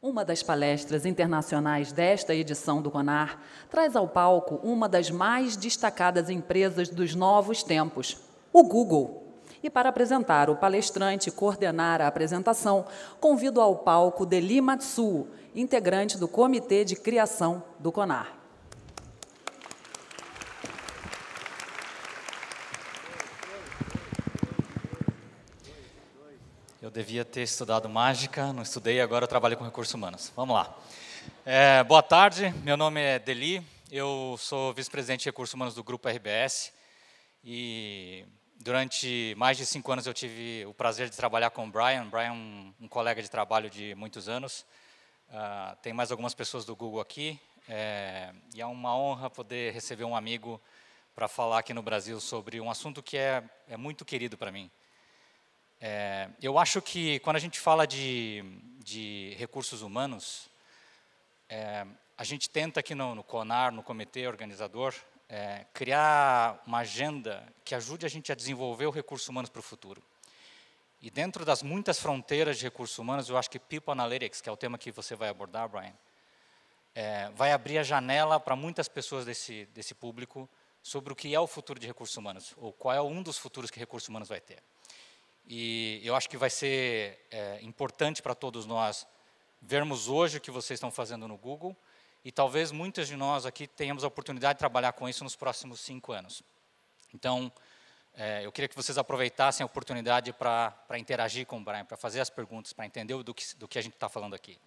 Uma das palestras internacionais desta edição do CONAR traz ao palco uma das mais destacadas empresas dos novos tempos, o Google. E para apresentar o palestrante e coordenar a apresentação, convido ao palco Deli Matsuo, integrante do Comitê de Criação do CONAR. Eu devia ter estudado mágica, não estudei, agora eu trabalho com recursos humanos. Vamos lá. Boa tarde, meu nome é Deli, eu sou vice-presidente de recursos humanos do Grupo RBS e durante mais de 5 anos eu tive o prazer de trabalhar com o Brian. Brian é um colega de trabalho de muitos anos. Tem mais algumas pessoas do Google aqui e é uma honra poder receber um amigo para falar aqui no Brasil sobre um assunto que é muito querido para mim. Eu acho que quando a gente fala de recursos humanos, a gente tenta aqui no CONAR, no comitê organizador, criar uma agenda que ajude a gente a desenvolver o recurso humano para o futuro. E dentro das muitas fronteiras de recursos humanos, eu acho que People Analytics, que é o tema que você vai abordar, Brian, vai abrir a janela para muitas pessoas desse público sobre o que é o futuro de recursos humanos, ou qual é um dos futuros que recursos humanos vai ter. E eu acho que vai ser importante para todos nós vermos hoje o que vocês estão fazendo no Google e talvez muitos de nós aqui tenhamos a oportunidade de trabalhar com isso nos próximos 5 anos. Então, eu queria que vocês aproveitassem a oportunidade para interagir com o Brian, para fazer as perguntas, para entender do que a gente está falando aqui.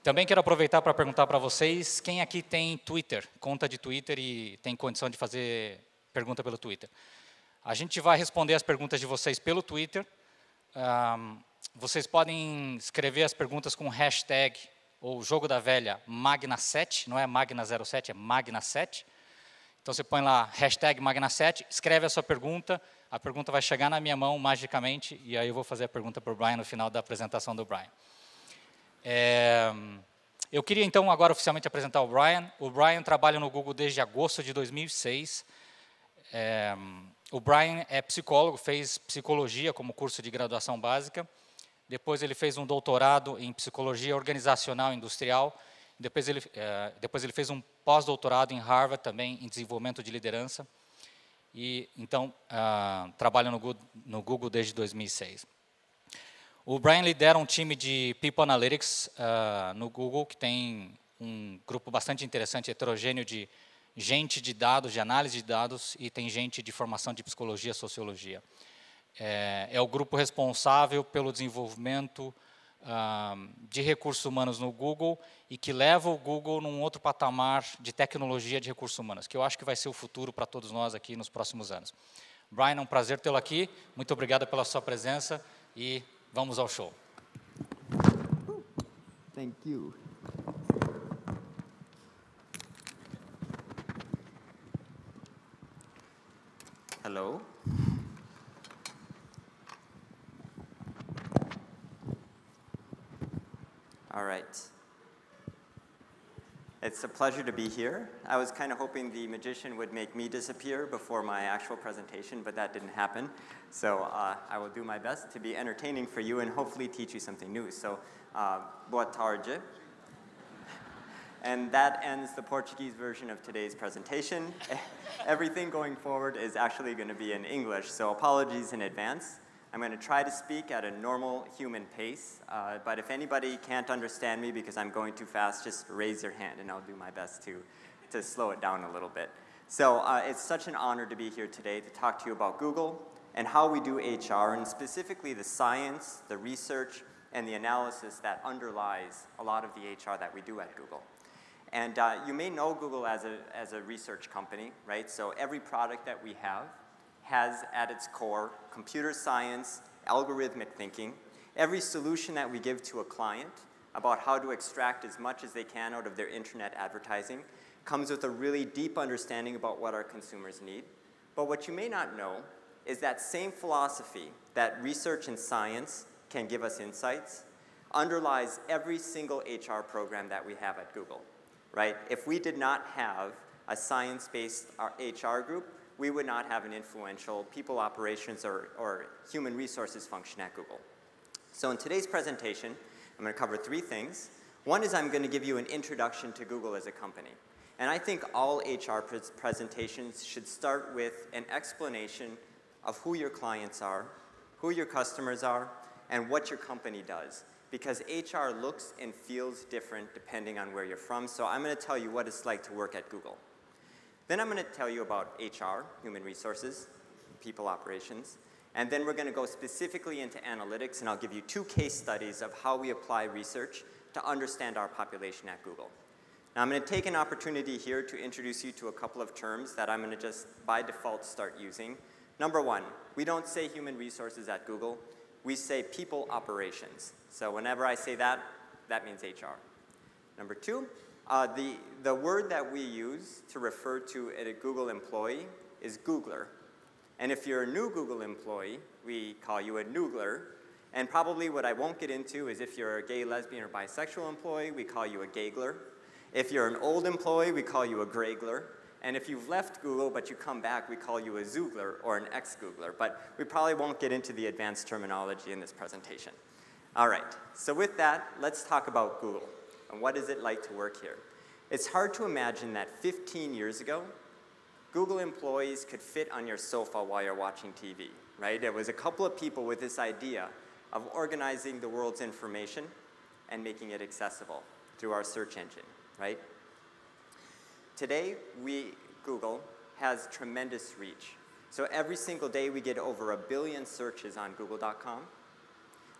Também quero aproveitar para perguntar para vocês, quem aqui tem Twitter, conta de Twitter e tem condição de fazer pergunta pelo Twitter? A gente vai responder as perguntas de vocês pelo Twitter. Vocês podem escrever as perguntas com hashtag ou jogo da velha Magna7, não é Magna07, é Magna7. Então você põe lá hashtag Magna7, escreve a sua pergunta, a pergunta vai chegar na minha mão magicamente e aí eu vou fazer a pergunta para o Brian no final da apresentação do Brian. Eu queria então agora oficialmente apresentar o Brian. O Brian trabalha no Google desde agosto de 2006. O Brian é psicólogo, fez psicologia como curso de graduação básica. Depois ele fez um doutorado em psicologia organizacional e industrial. Depois ele fez um pós-doutorado em Harvard também em desenvolvimento de liderança. E então trabalha no Google desde 2006. O Brian lidera um time de People Analytics no Google que tem um grupo bastante interessante, heterogêneo de gente de dados, de análise de dados, e tem gente de formação de psicologia e sociologia. É o grupo responsável pelo desenvolvimento de recursos humanos no Google e que leva o Google num outro patamar de tecnologia de recursos humanos, que eu acho que vai ser o futuro para todos nós aqui nos próximos anos. Brian, é um prazer tê-lo aqui, muito obrigado pela sua presença e vamos ao show. Thank you. Hello. All right. It's a pleasure to be here. I was kind of hoping the magician would make me disappear before my actual presentation, but that didn't happen. So I will do my best to be entertaining for you and hopefully teach you something new. So, boa tarde. And that ends the Portuguese version of today's presentation. Everything going forward is actually going to be in English, so apologies in advance. I'm going to try to speak at a normal human pace, but if anybody can't understand me because I'm going too fast, just raise your hand and I'll do my best to slow it down a little bit. So it's such an honor to be here today to talk to you about Google and how we do HR, and specifically the science, the research, and the analysis that underlies a lot of the HR that we do at Google. And you may know Google as a research company, right? So every product that we have has at its core computer science, algorithmic thinking. Every solution that we give to a client about how to extract as much as they can out of their internet advertising comes with a really deep understanding about what our consumers need. But what you may not know is that same philosophy that research and science can give us insights underlies every single HR program that we have at Google. Right? If we did not have a science-based HR group, we would not have an influential people operations or human resources function at Google. So in today's presentation, I'm going to cover three things. One is I'm going to give you an introduction to Google as a company. And I think all HR presentations should start with an explanation of who your clients are, who your customers are, and what your company does. Because HR looks and feels different depending on where you're from. So I'm going to tell you what it's like to work at Google. Then I'm going to tell you about HR, human resources, people operations. And then we're going to go specifically into analytics, and I'll give you 2 case studies of how we apply research to understand our population at Google. Now I'm going to take an opportunity here to introduce you to a couple of terms that I'm going to just by default start using. Number 1, we don't say human resources at Google. We say people operations. So whenever I say that, that means HR. Number 2, the word that we use to refer to a Google employee is Googler. And if you're a new Google employee, we call you a Noogler. And probably what I won't get into is if you're a gay, lesbian, or bisexual employee, we call you a gaygler. If you're an old employee, we call you a graygler. And if you've left Google but you come back, we call you a Zoogler or an ex-Googler. But we probably won't get into the advanced terminology in this presentation. All right, so with that, let's talk about Google. And what is it like to work here? It's hard to imagine that 15 years ago, Google employees could fit on your sofa while you're watching TV, right? There was a couple of people with this idea of organizing the world's information and making it accessible through our search engine, right? Today, Google has tremendous reach. So every single day we get over 1 billion searches on google.com.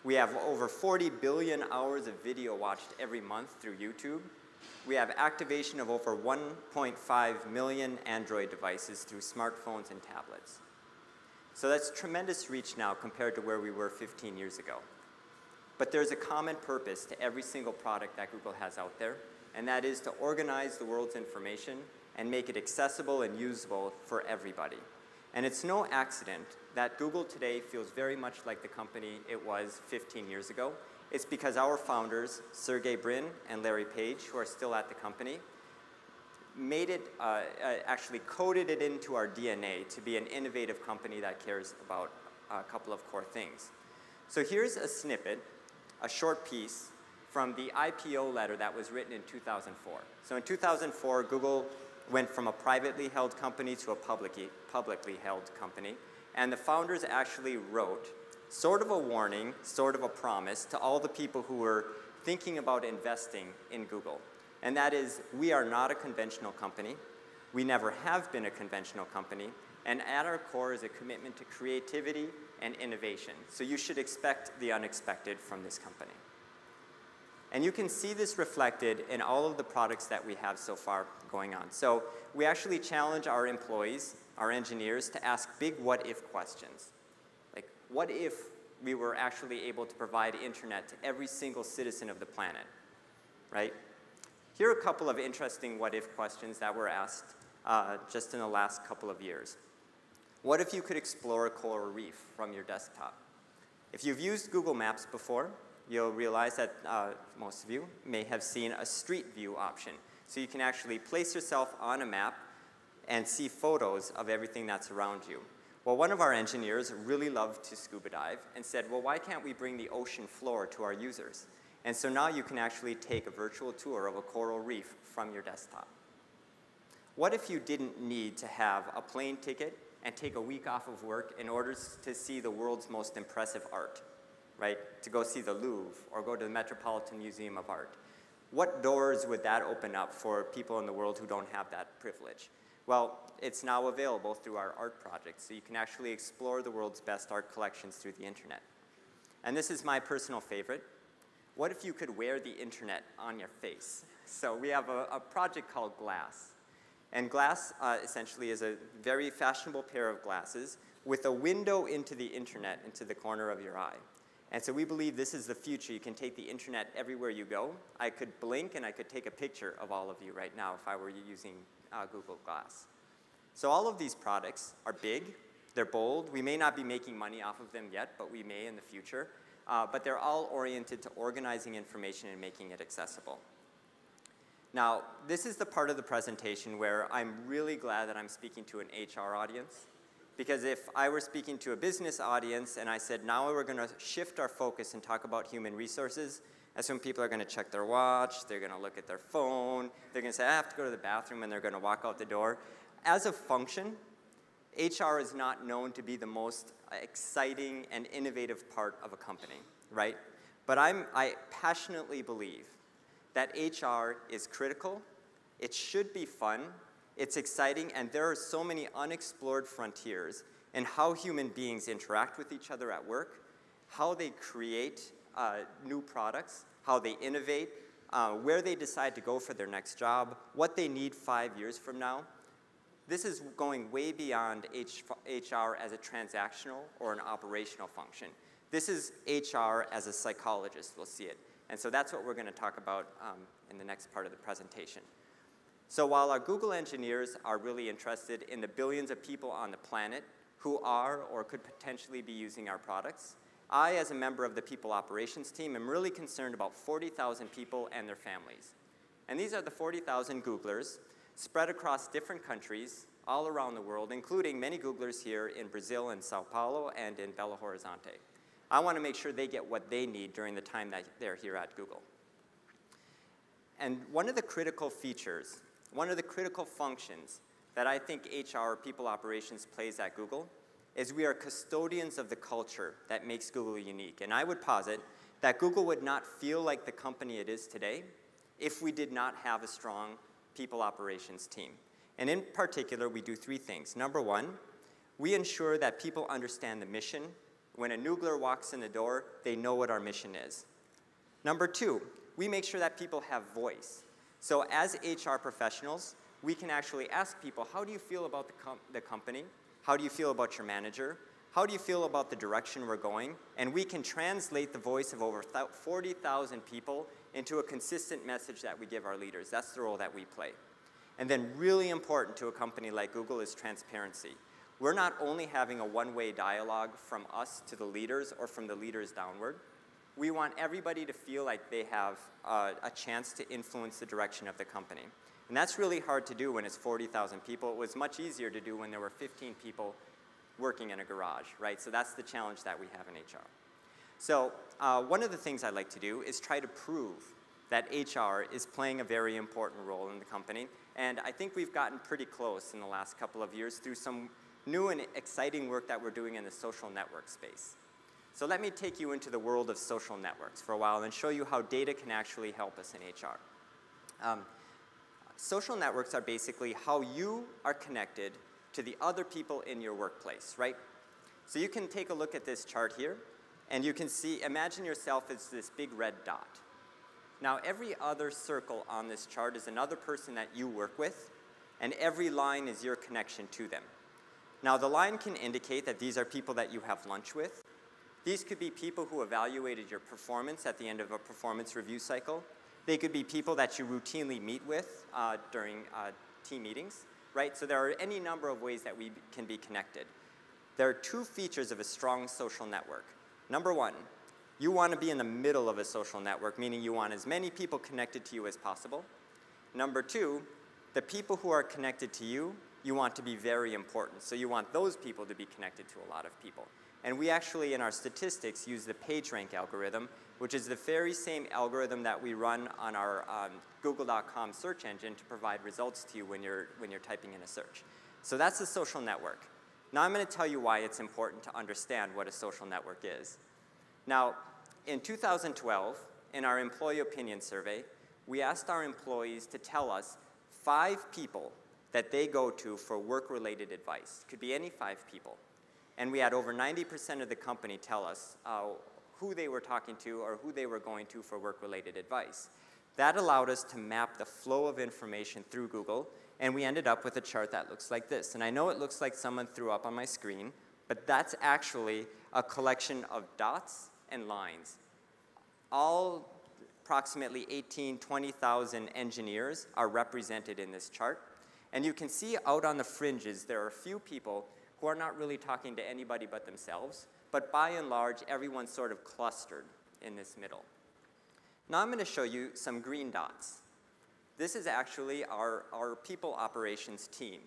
We have over 40 billion hours of video watched every month through YouTube. We have activation of over 1.5 million Android devices through smartphones and tablets. So that's tremendous reach now compared to where we were 15 years ago. But there's a common purpose to every single product that Google has out there, and that is to organize the world's information and make it accessible and usable for everybody. And it's no accident that Google today feels very much like the company it was 15 years ago. It's because our founders, Sergey Brin and Larry Page, who are still at the company, made it, actually coded it into our DNA to be an innovative company that cares about a couple of core things. So here's a snippet, a short piece from the IPO letter that was written in 2004. So in 2004, Google went from a privately held company to a publicly held company. And the founders actually wrote sort of a warning, sort of a promise to all the people who were thinking about investing in Google. And that is, we are not a conventional company. We never have been a conventional company. And at our core is a commitment to creativity and innovation. So you should expect the unexpected from this company. And you can see this reflected in all of the products that we have so far going on. So we actually challenge our employees, our engineers, to ask big what-if questions. Like, what if we were actually able to provide internet to every single citizen of the planet, right? Here are a couple of interesting what-if questions that were asked just in the last couple of years. What if you could explore a coral reef from your desktop? If you've used Google Maps before, you'll realize that most of you may have seen a street view option. So you can actually place yourself on a map and see photos of everything that's around you. Well, one of our engineers really loved to scuba dive and said, well, why can't we bring the ocean floor to our users? And so now you can actually take a virtual tour of a coral reef from your desktop. What if you didn't need to have a plane ticket and take a week off of work in order to see the world's most impressive art? Right, to go see the Louvre or go to the Metropolitan Museum of Art. What doors would that open up for people in the world who don't have that privilege? Well, it's now available through our art projects, so you can actually explore the world's best art collections through the internet. And this is my personal favorite. What if you could wear the internet on your face? So we have a project called Glass. And Glass essentially is a very fashionable pair of glasses with a window into the internet into the corner of your eye. And so we believe this is the future. You can take the internet everywhere you go. I could blink and I could take a picture of all of you right now if I were using Google Glass. So all of these products are big, they're bold. We may not be making money off of them yet, but we may in the future. But they're all oriented to organizing information and making it accessible. Now, this is the part of the presentation where I'm really glad that I'm speaking to an HR audience, Because if I were speaking to a business audience and I said, now we're going to shift our focus and talk about human resources, that's when people are going to check their watch, they're going to look at their phone, they're going to say, I have to go to the bathroom, and they're going to walk out the door. As a function, HR is not known to be the most exciting and innovative part of a company, right? But I passionately believe that HR is critical, it should be fun, it's exciting, and there are so many unexplored frontiers in how human beings interact with each other at work, how they create new products, how they innovate, where they decide to go for their next job, what they need 5 years from now. This is going way beyond HR as a transactional or an operational function. This is HR as a psychologist will see it. And so that's what we're going to talk about in the next part of the presentation. So while our Google engineers are really interested in the billions of people on the planet who are or could potentially be using our products, I, as a member of the people operations team, am really concerned about 40,000 people and their families. And these are the 40,000 Googlers spread across different countries all around the world, including many Googlers here in Brazil and Sao Paulo and in Belo Horizonte. I want to make sure they get what they need during the time that they're here at Google. And one of the critical features, one of the critical functions that I think HR, people operations, plays at Google is we are custodians of the culture that makes Google unique. And I would posit that Google would not feel like the company it is today if we did not have a strong people operations team. And in particular, we do three things. Number one, we ensure that people understand the mission. When a Googler walks in the door, they know what our mission is. Number two, we make sure that people have voice. So as HR professionals, we can actually ask people, how do you feel about the company? How do you feel about your manager? How do you feel about the direction we're going? And we can translate the voice of over 40,000 people into a consistent message that we give our leaders. That's the role that we play. And then really important to a company like Google is transparency. We're not only having a one-way dialogue from us to the leaders or from the leaders downward. We want everybody to feel like they have a chance to influence the direction of the company. And that's really hard to do when it's 40,000 people. It was much easier to do when there were 15 people working in a garage, right? So that's the challenge that we have in HR. So one of the things I like to do is try to prove that HR is playing a very important role in the company. And I think we've gotten pretty close in the last couple of years through some new and exciting work that we're doing in the social network space. So let me take you into the world of social networks for a while and show you how data can actually help us in HR. Social networks are basically how you are connected to the other people in your workplace, right? So you can take a look at this chart here, and you can see, imagine yourself as this big red dot. Now, every other circle on this chart is another person that you work with, and every line is your connection to them. Now, the line can indicate that these are people that you have lunch with. These could be people who evaluated your performance at the end of a performance review cycle. They could be people that you routinely meet with during team meetings, right? So there are any number of ways that we can be connected. There are two features of a strong social network. Number one, you want to be in the middle of a social network, meaning you want as many people connected to you as possible. Number two, the people who are connected to you, you want to be very important. So you want those people to be connected to a lot of people. And we actually, in our statistics, use the PageRank algorithm, which is the very same algorithm that we run on our Google.com search engine to provide results to you when you're typing in a search. So that's a social network. Now I'm going to tell you why it's important to understand what a social network is. Now, in 2012, in our employee opinion survey, we asked our employees to tell us 5 people that they go to for work-related advice. It could be any 5 people. And we had over 90% of the company tell us who they were talking to or who they were going to for work-related advice. That allowed us to map the flow of information through Google, and we ended up with a chart that looks like this. And I know it looks like someone threw up on my screen, but that's actually a collection of dots and lines. All approximately 20,000 engineers are represented in this chart. And you can see out on the fringes, there are a few people who are not really talking to anybody but themselves, but by and large, everyone's sort of clustered in this middle. Now I'm going to show you some green dots. This is actually our people operations team.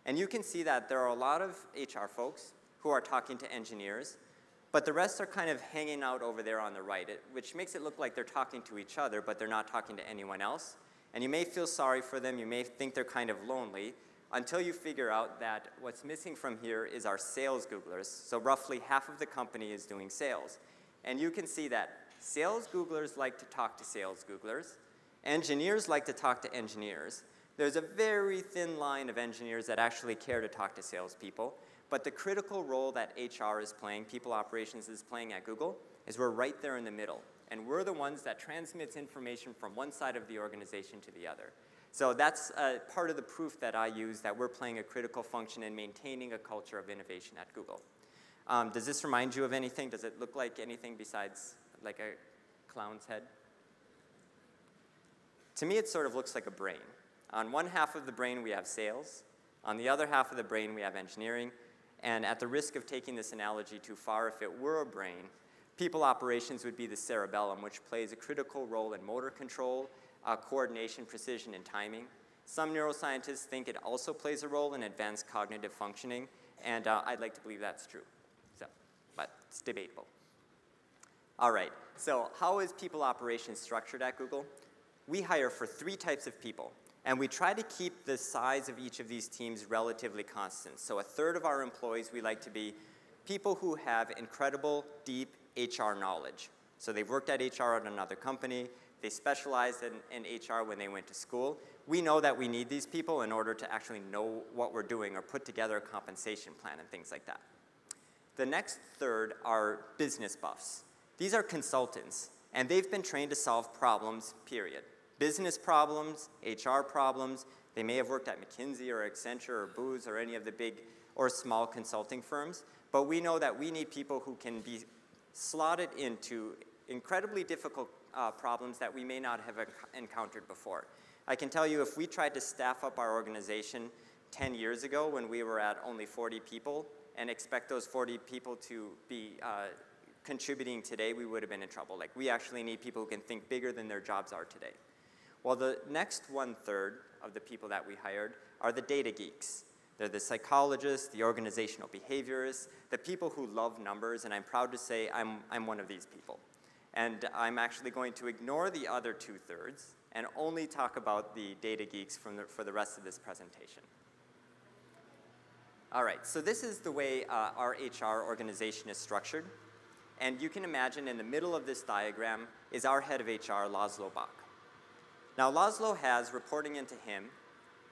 And you can see that there are a lot of HR folks who are talking to engineers, but the rest are kind of hanging out over there on the right, which makes it look like they're talking to each other, but they're not talking to anyone else. And you may feel sorry for them, you may think they're kind of lonely, until you figure out that what's missing from here is our sales Googlers. So roughly half of the company is doing sales. And you can see that sales Googlers like to talk to sales Googlers, engineers like to talk to engineers. There's a very thin line of engineers that actually care to talk to salespeople, but the critical role that HR is playing, people operations is playing at Google, is we're right there in the middle. And we're the ones that transmits information from one side of the organization to the other. So that's part of the proof that I use that we're playing a critical function in maintaining a culture of innovation at Google. Does this remind you of anything? Does it look like anything besides like a clown's head? To me, it sort of looks like a brain. On one half of the brain, we have sales. On the other half of the brain, we have engineering. And at the risk of taking this analogy too far, if it were a brain, people operations would be the cerebellum, which plays a critical role in motor control, coordination, precision, and timing. Some neuroscientists think it also plays a role in advanced cognitive functioning, and I'd like to believe that's true. So, but it's debatable. All right, so how is people operations structured at Google? We hire for 3 types of people, and we try to keep the size of each of these teams relatively constant. So 1/3 of our employees we like to be people who have incredible, deep HR knowledge. So they've worked at HR at another company, they specialized in HR when they went to school. We know that we need these people in order to actually know what we're doing or put together a compensation plan and things like that. The next 1/3 are business buffs. These are consultants, and they've been trained to solve problems, period. Business problems, HR problems. They may have worked at McKinsey or Accenture or Booz or any of the big or small consulting firms, but we know that we need people who can be slotted into incredibly difficult problems that we may not have encountered before. I can tell you if we tried to staff up our organization 10 years ago when we were at only 40 people and expect those 40 people to be contributing today, we would have been in trouble. Like, we actually need people who can think bigger than their jobs are today. Well, the next 1/3 of the people that we hired are the data geeks. They're the psychologists, the organizational behaviorists, the people who love numbers, and I'm proud to say I'm one of these people. And I'm actually going to ignore the other 2/3 and only talk about the data geeks for the rest of this presentation. All right, so this is the way our HR organization is structured. And you can imagine in the middle of this diagram is our head of HR, Laszlo Bach. Now, Laszlo has, reporting into him,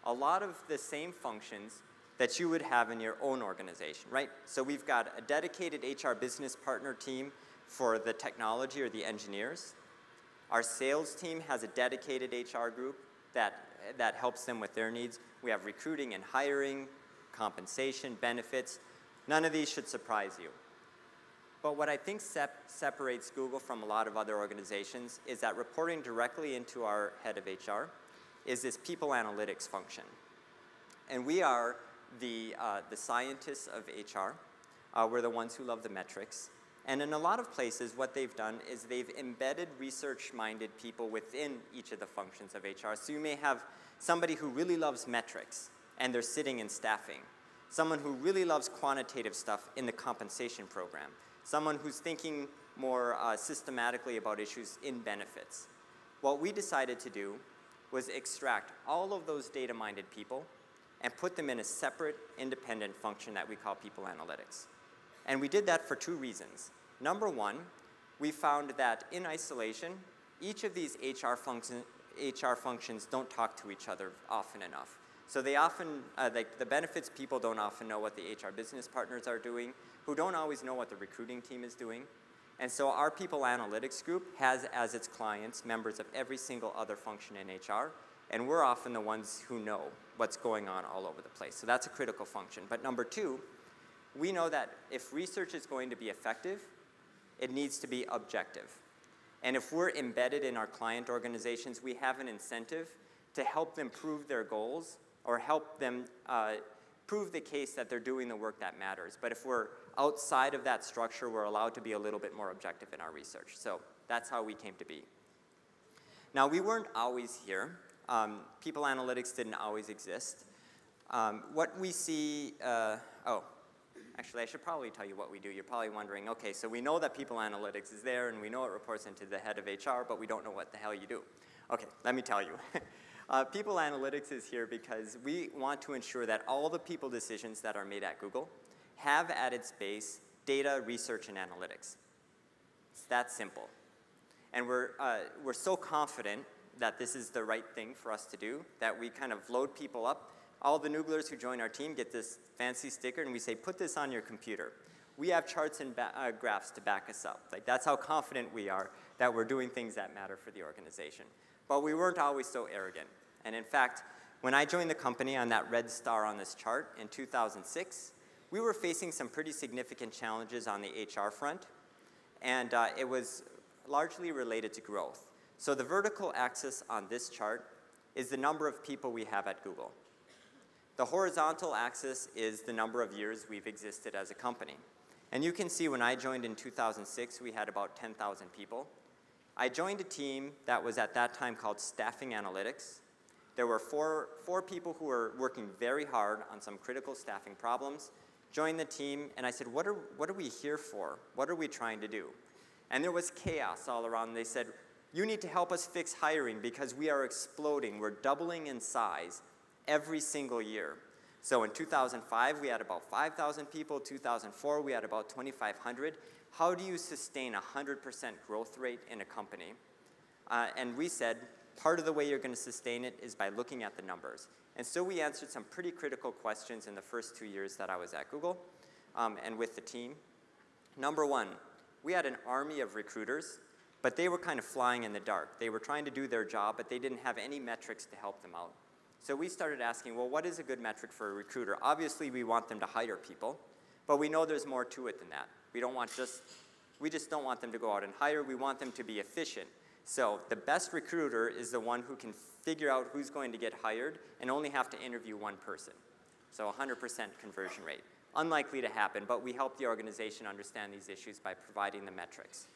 a lot of the same functions that you would have in your own organization, right? So we've got a dedicated HR business partner team for the technology or the engineers. Our sales team has a dedicated HR group that helps them with their needs. We have recruiting and hiring, compensation, benefits. None of these should surprise you. But what I think separates Google from a lot of other organizations is that reporting directly into our head of HR is this people analytics function. And we are the scientists of HR. We're the ones who love the metrics. And in a lot of places, what they've done is they've embedded research-minded people within each of the functions of HR. So you may have somebody who really loves metrics, and they're sitting in staffing. Someone who really loves quantitative stuff in the compensation program. Someone who's thinking more systematically about issues in benefits. What we decided to do was extract all of those data-minded people and put them in a separate, independent function that we call people analytics. And we did that for 2 reasons. Number one, we found that in isolation, each of these HR functions don't talk to each other often enough. So they often, like the benefits people don't often know what the HR business partners are doing, who don't always know what the recruiting team is doing. And so our people analytics group has as its clients members of every single other function in HR, and we're often the ones who know what's going on all over the place. So that's a critical function. But number 2, we know that if research is going to be effective, it needs to be objective. And if we're embedded in our client organizations, we have an incentive to help them prove their goals or help them prove the case that they're doing the work that matters. But if we're outside of that structure, we're allowed to be a little bit more objective in our research. So that's how we came to be. Now, we weren't always here. People analytics didn't always exist. What we see, actually, I should probably tell you what we do. You're probably wondering, okay, so we know that people analytics is there, and we know it reports into the head of HR, but we don't know what the hell you do. Okay, let me tell you. People analytics is here because we want to ensure that all the people decisions that are made at Google have at its base data, research, and analytics. It's that simple. And we're so confident that this is the right thing for us to do that we kind of load people up. All the Nooglers who join our team get this fancy sticker, and we say, put this on your computer. We have charts and graphs to back us up. Like, that's how confident we are that we're doing things that matter for the organization. But we weren't always so arrogant. And in fact, when I joined the company on that red star on this chart in 2006, we were facing some pretty significant challenges on the HR front, and it was largely related to growth. So the vertical axis on this chart is the number of people we have at Google. The horizontal axis is the number of years we've existed as a company. And you can see when I joined in 2006, we had about 10,000 people. I joined a team that was at that time called Staffing Analytics. There were four people who were working very hard on some critical staffing problems, joined the team, and I said, what are we here for? What are we trying to do? And there was chaos all around. They said, you need to help us fix hiring because we are exploding. We're doubling in size every single year. So in 2005, we had about 5,000 people. 2004, we had about 2,500. How do you sustain a 100% growth rate in a company? And we said, part of the way you're going to sustain it is by looking at the numbers. And so we answered some pretty critical questions in the first 2 years that I was at Google and with the team. Number one, we had an army of recruiters, but they were kind of flying in the dark. They were trying to do their job, but they didn't have any metrics to help them out. So we started asking, well, what is a good metric for a recruiter? Obviously, we want them to hire people, but we know there's more to it than that. We just don't want them to go out and hire. We want them to be efficient. So the best recruiter is the one who can figure out who's going to get hired and only have to interview one person. So 100% conversion rate. Unlikely to happen, but we help the organization understand these issues by providing the metrics.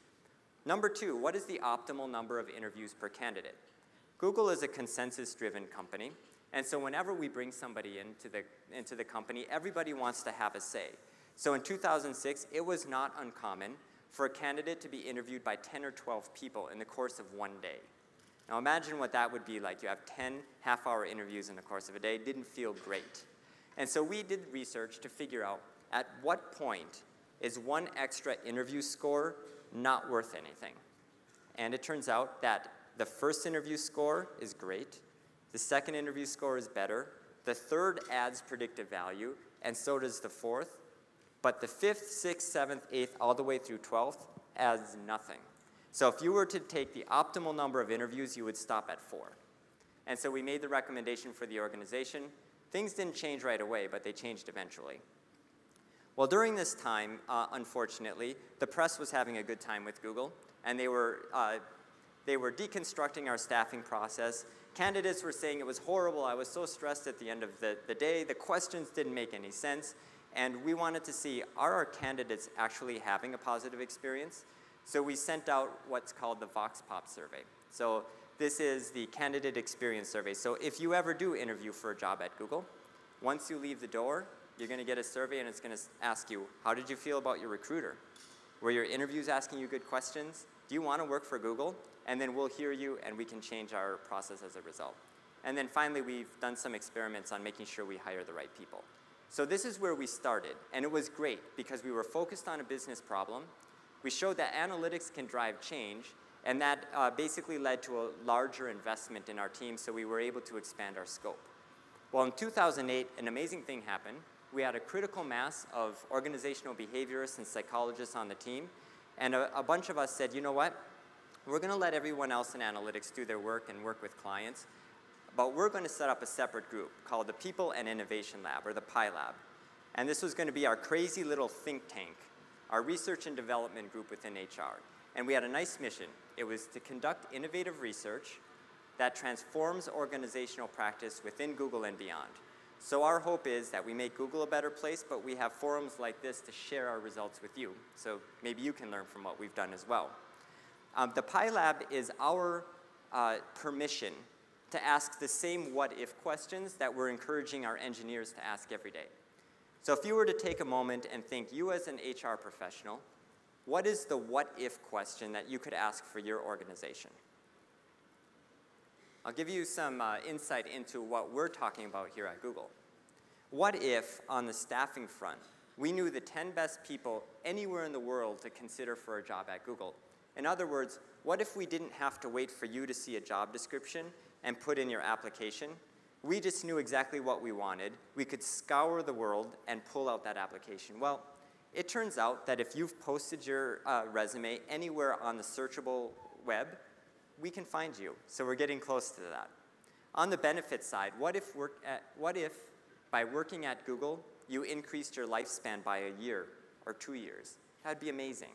Number two, what is the optimal number of interviews per candidate? Google is a consensus-driven company, and so whenever we bring somebody into the company, everybody wants to have a say. So in 2006, it was not uncommon for a candidate to be interviewed by 10 or 12 people in the course of one day. Now imagine what that would be like. You have 10 half-hour interviews in the course of a day. Didn't feel great. And so we did research to figure out at what point is one extra interview score not worth anything. And it turns out that the first interview score is great. The second interview score is better. The third adds predictive value, and so does the fourth. But the fifth, sixth, seventh, eighth, all the way through 12th adds nothing. So if you were to take the optimal number of interviews, you would stop at 4. And so we made the recommendation for the organization. Things didn't change right away, but they changed eventually. Well, during this time, unfortunately, the press was having a good time with Google, and they were deconstructing our staffing process. Candidates were saying it was horrible. I was so stressed at the end of the day. The questions didn't make any sense. And we wanted to see, are our candidates actually having a positive experience? So we sent out what's called the Vox Pop survey. So this is the candidate experience survey. So if you ever do interview for a job at Google, once you leave the door, you're going to get a survey, and it's going to ask you, how did you feel about your recruiter? Were your interviews asking you good questions? Do you want to work for Google? And then we'll hear you, and we can change our process as a result. And then finally, we've done some experiments on making sure we hire the right people. So this is where we started, and it was great because we were focused on a business problem. We showed that analytics can drive change, and that basically led to a larger investment in our team, so we were able to expand our scope. Well, in 2008, an amazing thing happened. We had a critical mass of organizational behaviorists and psychologists on the team, and a bunch of us said, you know what? We're going to let everyone else in analytics do their work and work with clients, but we're going to set up a separate group called the People and Innovation Lab, or the PI Lab. And this was going to be our crazy little think tank, our research and development group within HR. And we had a nice mission. It was to conduct innovative research that transforms organizational practice within Google and beyond. So our hope is that we make Google a better place, but we have forums like this to share our results with you. So maybe you can learn from what we've done as well. The PI Lab is our permission to ask the same what-if questions that we're encouraging our engineers to ask every day. So if you were to take a moment and think, you as an HR professional, what is the what-if question that you could ask for your organization? I'll give you some insight into what we're talking about here at Google. What if, on the staffing front, we knew the 10 best people anywhere in the world to consider for a job at Google? In other words, what if we didn't have to wait for you to see a job description and put in your application? We just knew exactly what we wanted. We could scour the world and pull out that application. Well, it turns out that if you've posted your resume anywhere on the searchable web, we can find you. So we're getting close to that. On the benefit side, what if by working at Google, you increased your lifespan by a year or 2 years? That'd be amazing.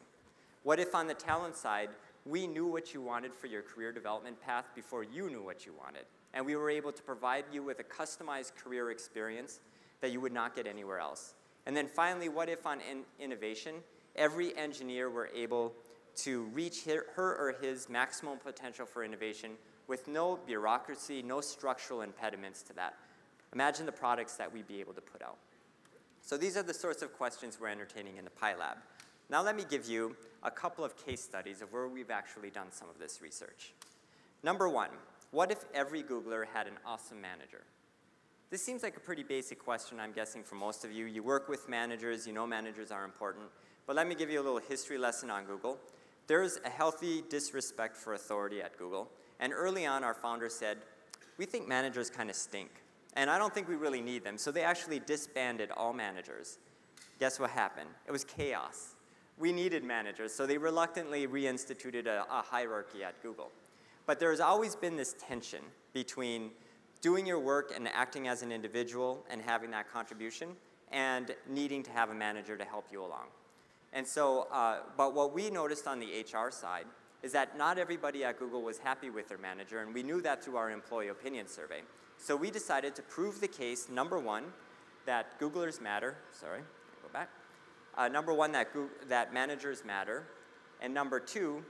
What if on the talent side, we knew what you wanted for your career development path before you knew what you wanted, and we were able to provide you with a customized career experience that you would not get anywhere else? And then finally, what if on innovation, every engineer were able to reach her or his maximum potential for innovation with no bureaucracy, no structural impediments to that? Imagine the products that we'd be able to put out. So these are the sorts of questions we're entertaining in the PyLab. Now let me give you a couple of case studies of where we've actually done some of this research. Number one, what if every Googler had an awesome manager? This seems like a pretty basic question, I'm guessing, for most of you. You work with managers, you know managers are important. But let me give you a little history lesson on Google. There's a healthy disrespect for authority at Google. And early on, our founder said, we think managers kind of stink. And I don't think we really need them. So they actually disbanded all managers. Guess what happened? It was chaos. We needed managers, so they reluctantly reinstituted a hierarchy at Google. But there's always been this tension between doing your work and acting as an individual and having that contribution and needing to have a manager to help you along. And so, but what we noticed on the HR side is that not everybody at Google was happy with their manager, and we knew that through our employee opinion survey. So we decided to prove the case, number one, that Googlers matter. Sorry, go back. Number one, that managers matter. And number two,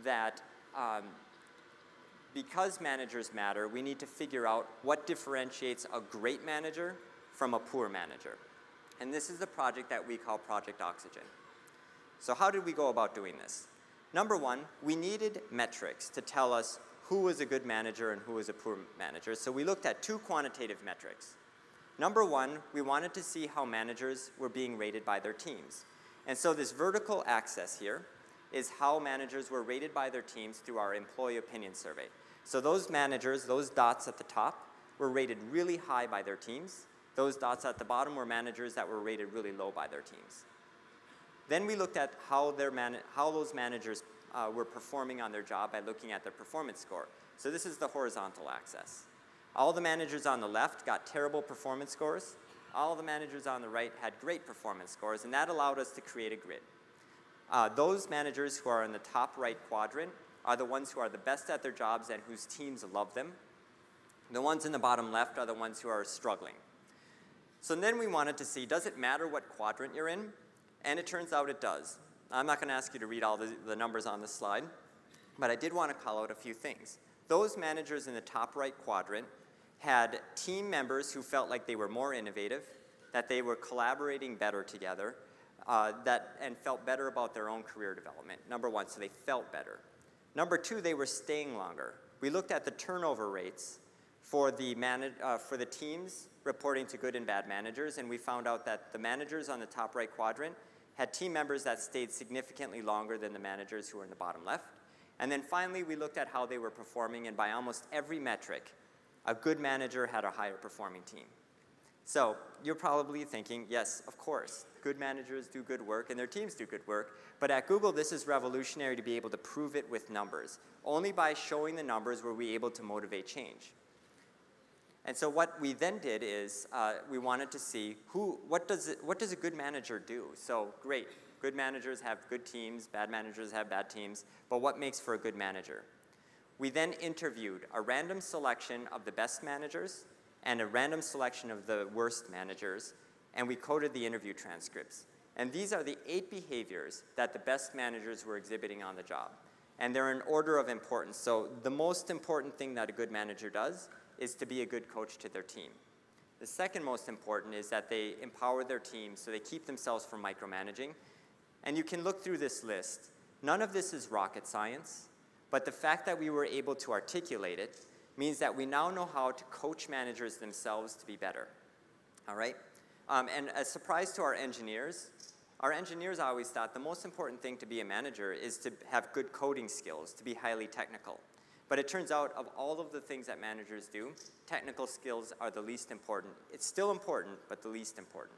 that because managers matter, we need to figure out what differentiates a great manager from a poor manager. And this is the project that we call Project Oxygen. So how did we go about doing this? Number one, we needed metrics to tell us who was a good manager and who was a poor manager. So we looked at two quantitative metrics. Number one, we wanted to see how managers were being rated by their teams. And so this vertical axis here is how managers were rated by their teams through our employee opinion survey. So those managers, those dots at the top, were rated really high by their teams. Those dots at the bottom were managers that were rated really low by their teams. Then we looked at how those managers were performing on their job by looking at their performance score. So this is the horizontal axis. All the managers on the left got terrible performance scores. All the managers on the right had great performance scores, and that allowed us to create a grid. Those managers who are in the top right quadrant are the ones who are the best at their jobs and whose teams love them. The ones in the bottom left are the ones who are struggling. So then we wanted to see, does it matter what quadrant you're in? And it turns out it does. I'm not going to ask you to read all the numbers on this slide, but I did want to call out a few things. Those managers in the top right quadrant had team members who felt like they were more innovative, that they were collaborating better together, and felt better about their own career development. Number one, so they felt better. Number two, they were staying longer. We looked at the turnover rates for the teams reporting to good and bad managers, and we found out that the managers on the top right quadrant had team members that stayed significantly longer than the managers who were in the bottom left. And then finally, we looked at how they were performing, and by almost every metric, a good manager had a higher performing team. So you're probably thinking, yes, of course, good managers do good work and their teams do good work, but at Google, this is revolutionary to be able to prove it with numbers. Only by showing the numbers were we able to motivate change. And so what we then did is we wanted to see what does a good manager do? So great, good managers have good teams, bad managers have bad teams, but what makes for a good manager? We then interviewed a random selection of the best managers and a random selection of the worst managers, and we coded the interview transcripts. And these are the 8 behaviors that the best managers were exhibiting on the job. And they're in order of importance. So the most important thing that a good manager does is to be a good coach to their team. The second most important is that they empower their team so they keep themselves from micromanaging. And you can look through this list. None of this is rocket science, but the fact that we were able to articulate it means that we now know how to coach managers themselves to be better. All right? And a surprise to our engineers always thought the most important thing to be a manager is to have good coding skills, to be highly technical. But it turns out of all of the things that managers do, technical skills are the least important. It's still important, but the least important.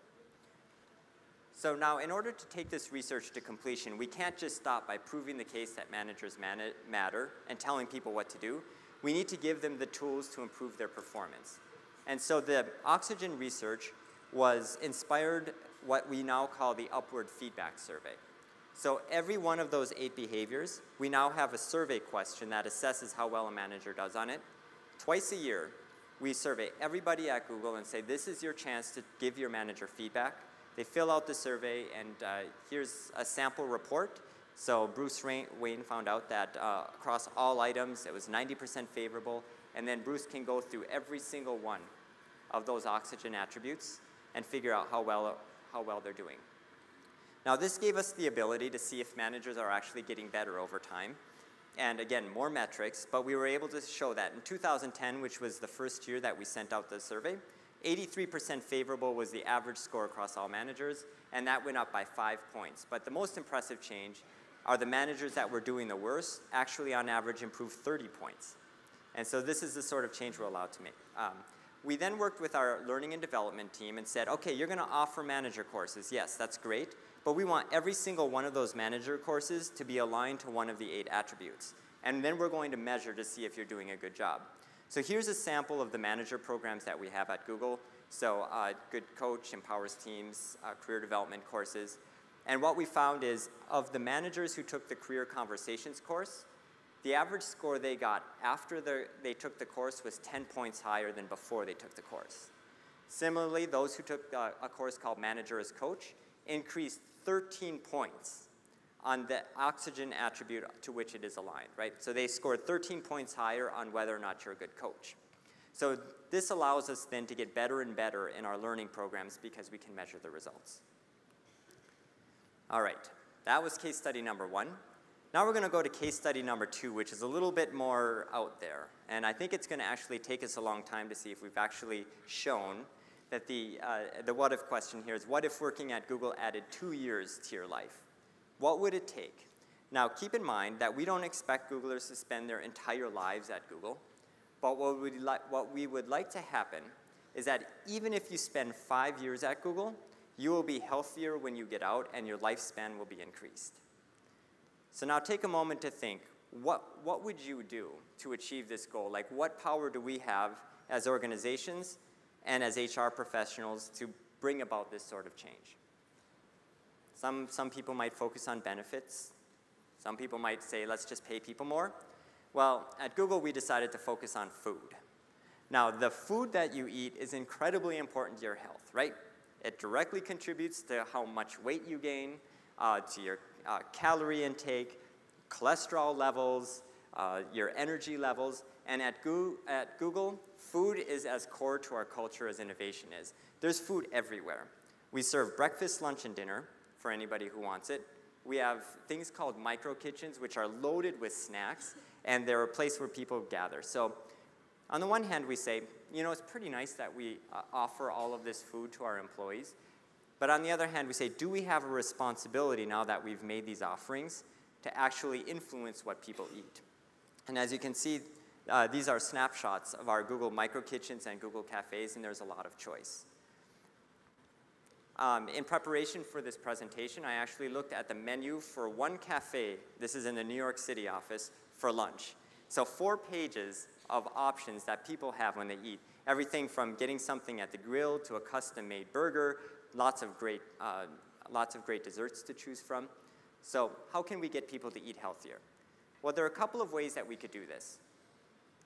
So now, in order to take this research to completion, we can't just stop by proving the case that managers matter and telling people what to do. We need to give them the tools to improve their performance. And so the Oxygen research was inspired what we now call the upward feedback survey. So every one of those 8 behaviors, we now have a survey question that assesses how well a manager does on it. Twice a year, we survey everybody at Google and say, this is your chance to give your manager feedback. They fill out the survey, and here's a sample report. So Bruce Wayne found out that across all items, it was 90% favorable, and then Bruce can go through every single one of those Oxygen attributes and figure out how well they're doing. Now, this gave us the ability to see if managers are actually getting better over time. And again, more metrics, but we were able to show that in 2010, which was the first year that we sent out the survey, 83% favorable was the average score across all managers, and that went up by 5 points. But the most impressive change are the managers that were doing the worst actually on average improved 30 points. And so this is the sort of change we're allowed to make. We then worked with our learning and development team and said, okay, you're going to offer manager courses. Yes, that's great, but we want every single one of those manager courses to be aligned to one of the 8 attributes. And then we're going to measure to see if you're doing a good job. So here's a sample of the manager programs that we have at Google. So Good Coach empowers teams, career development courses. And what we found is of the managers who took the Career Conversations course, the average score they got after they took the course was 10 points higher than before they took the course. Similarly, those who took a course called Manager as Coach increased 13 points on the Oxygen attribute to which it is aligned, right? So they scored 13 points higher on whether or not you're a good coach. So this allows us then to get better and better in our learning programs because we can measure the results. All right, that was case study number 1. Now we're going to go to case study number 2, which is a little bit more out there. And I think it's going to actually take us a long time to see if we've actually shown that the what if question here is, what if working at Google added 2 years to your life? What would it take? Now keep in mind that we don't expect Googlers to spend their entire lives at Google. But what we would like to happen is that even if you spend 5 years at Google, you will be healthier when you get out and your lifespan will be increased. So now take a moment to think, what would you do to achieve this goal? Like, what power do we have as organizations and as HR professionals to bring about this sort of change? Some people might focus on benefits. Some people might say, let's just pay people more. Well, at Google, we decided to focus on food. Now, the food that you eat is incredibly important to your health, right? It directly contributes to how much weight you gain, to your calorie intake, cholesterol levels, your energy levels. And at Google, food is as core to our culture as innovation is. There's food everywhere. We serve breakfast, lunch, and dinner for anybody who wants it. We have things called micro kitchens, which are loaded with snacks, and they're a place where people gather. So on the one hand, we say, you know, it's pretty nice that we offer all of this food to our employees. But on the other hand, we say, do we have a responsibility now that we've made these offerings to actually influence what people eat? And as you can see, these are snapshots of our Google micro kitchens and Google cafes, and there's a lot of choice. In preparation for this presentation, I actually looked at the menu for one cafe. This is in the New York City office for lunch. So 4 pages of options that people have when they eat. Everything from getting something at the grill to a custom-made burger, lots of great desserts to choose from. So how can we get people to eat healthier? Well, there are a couple of ways that we could do this.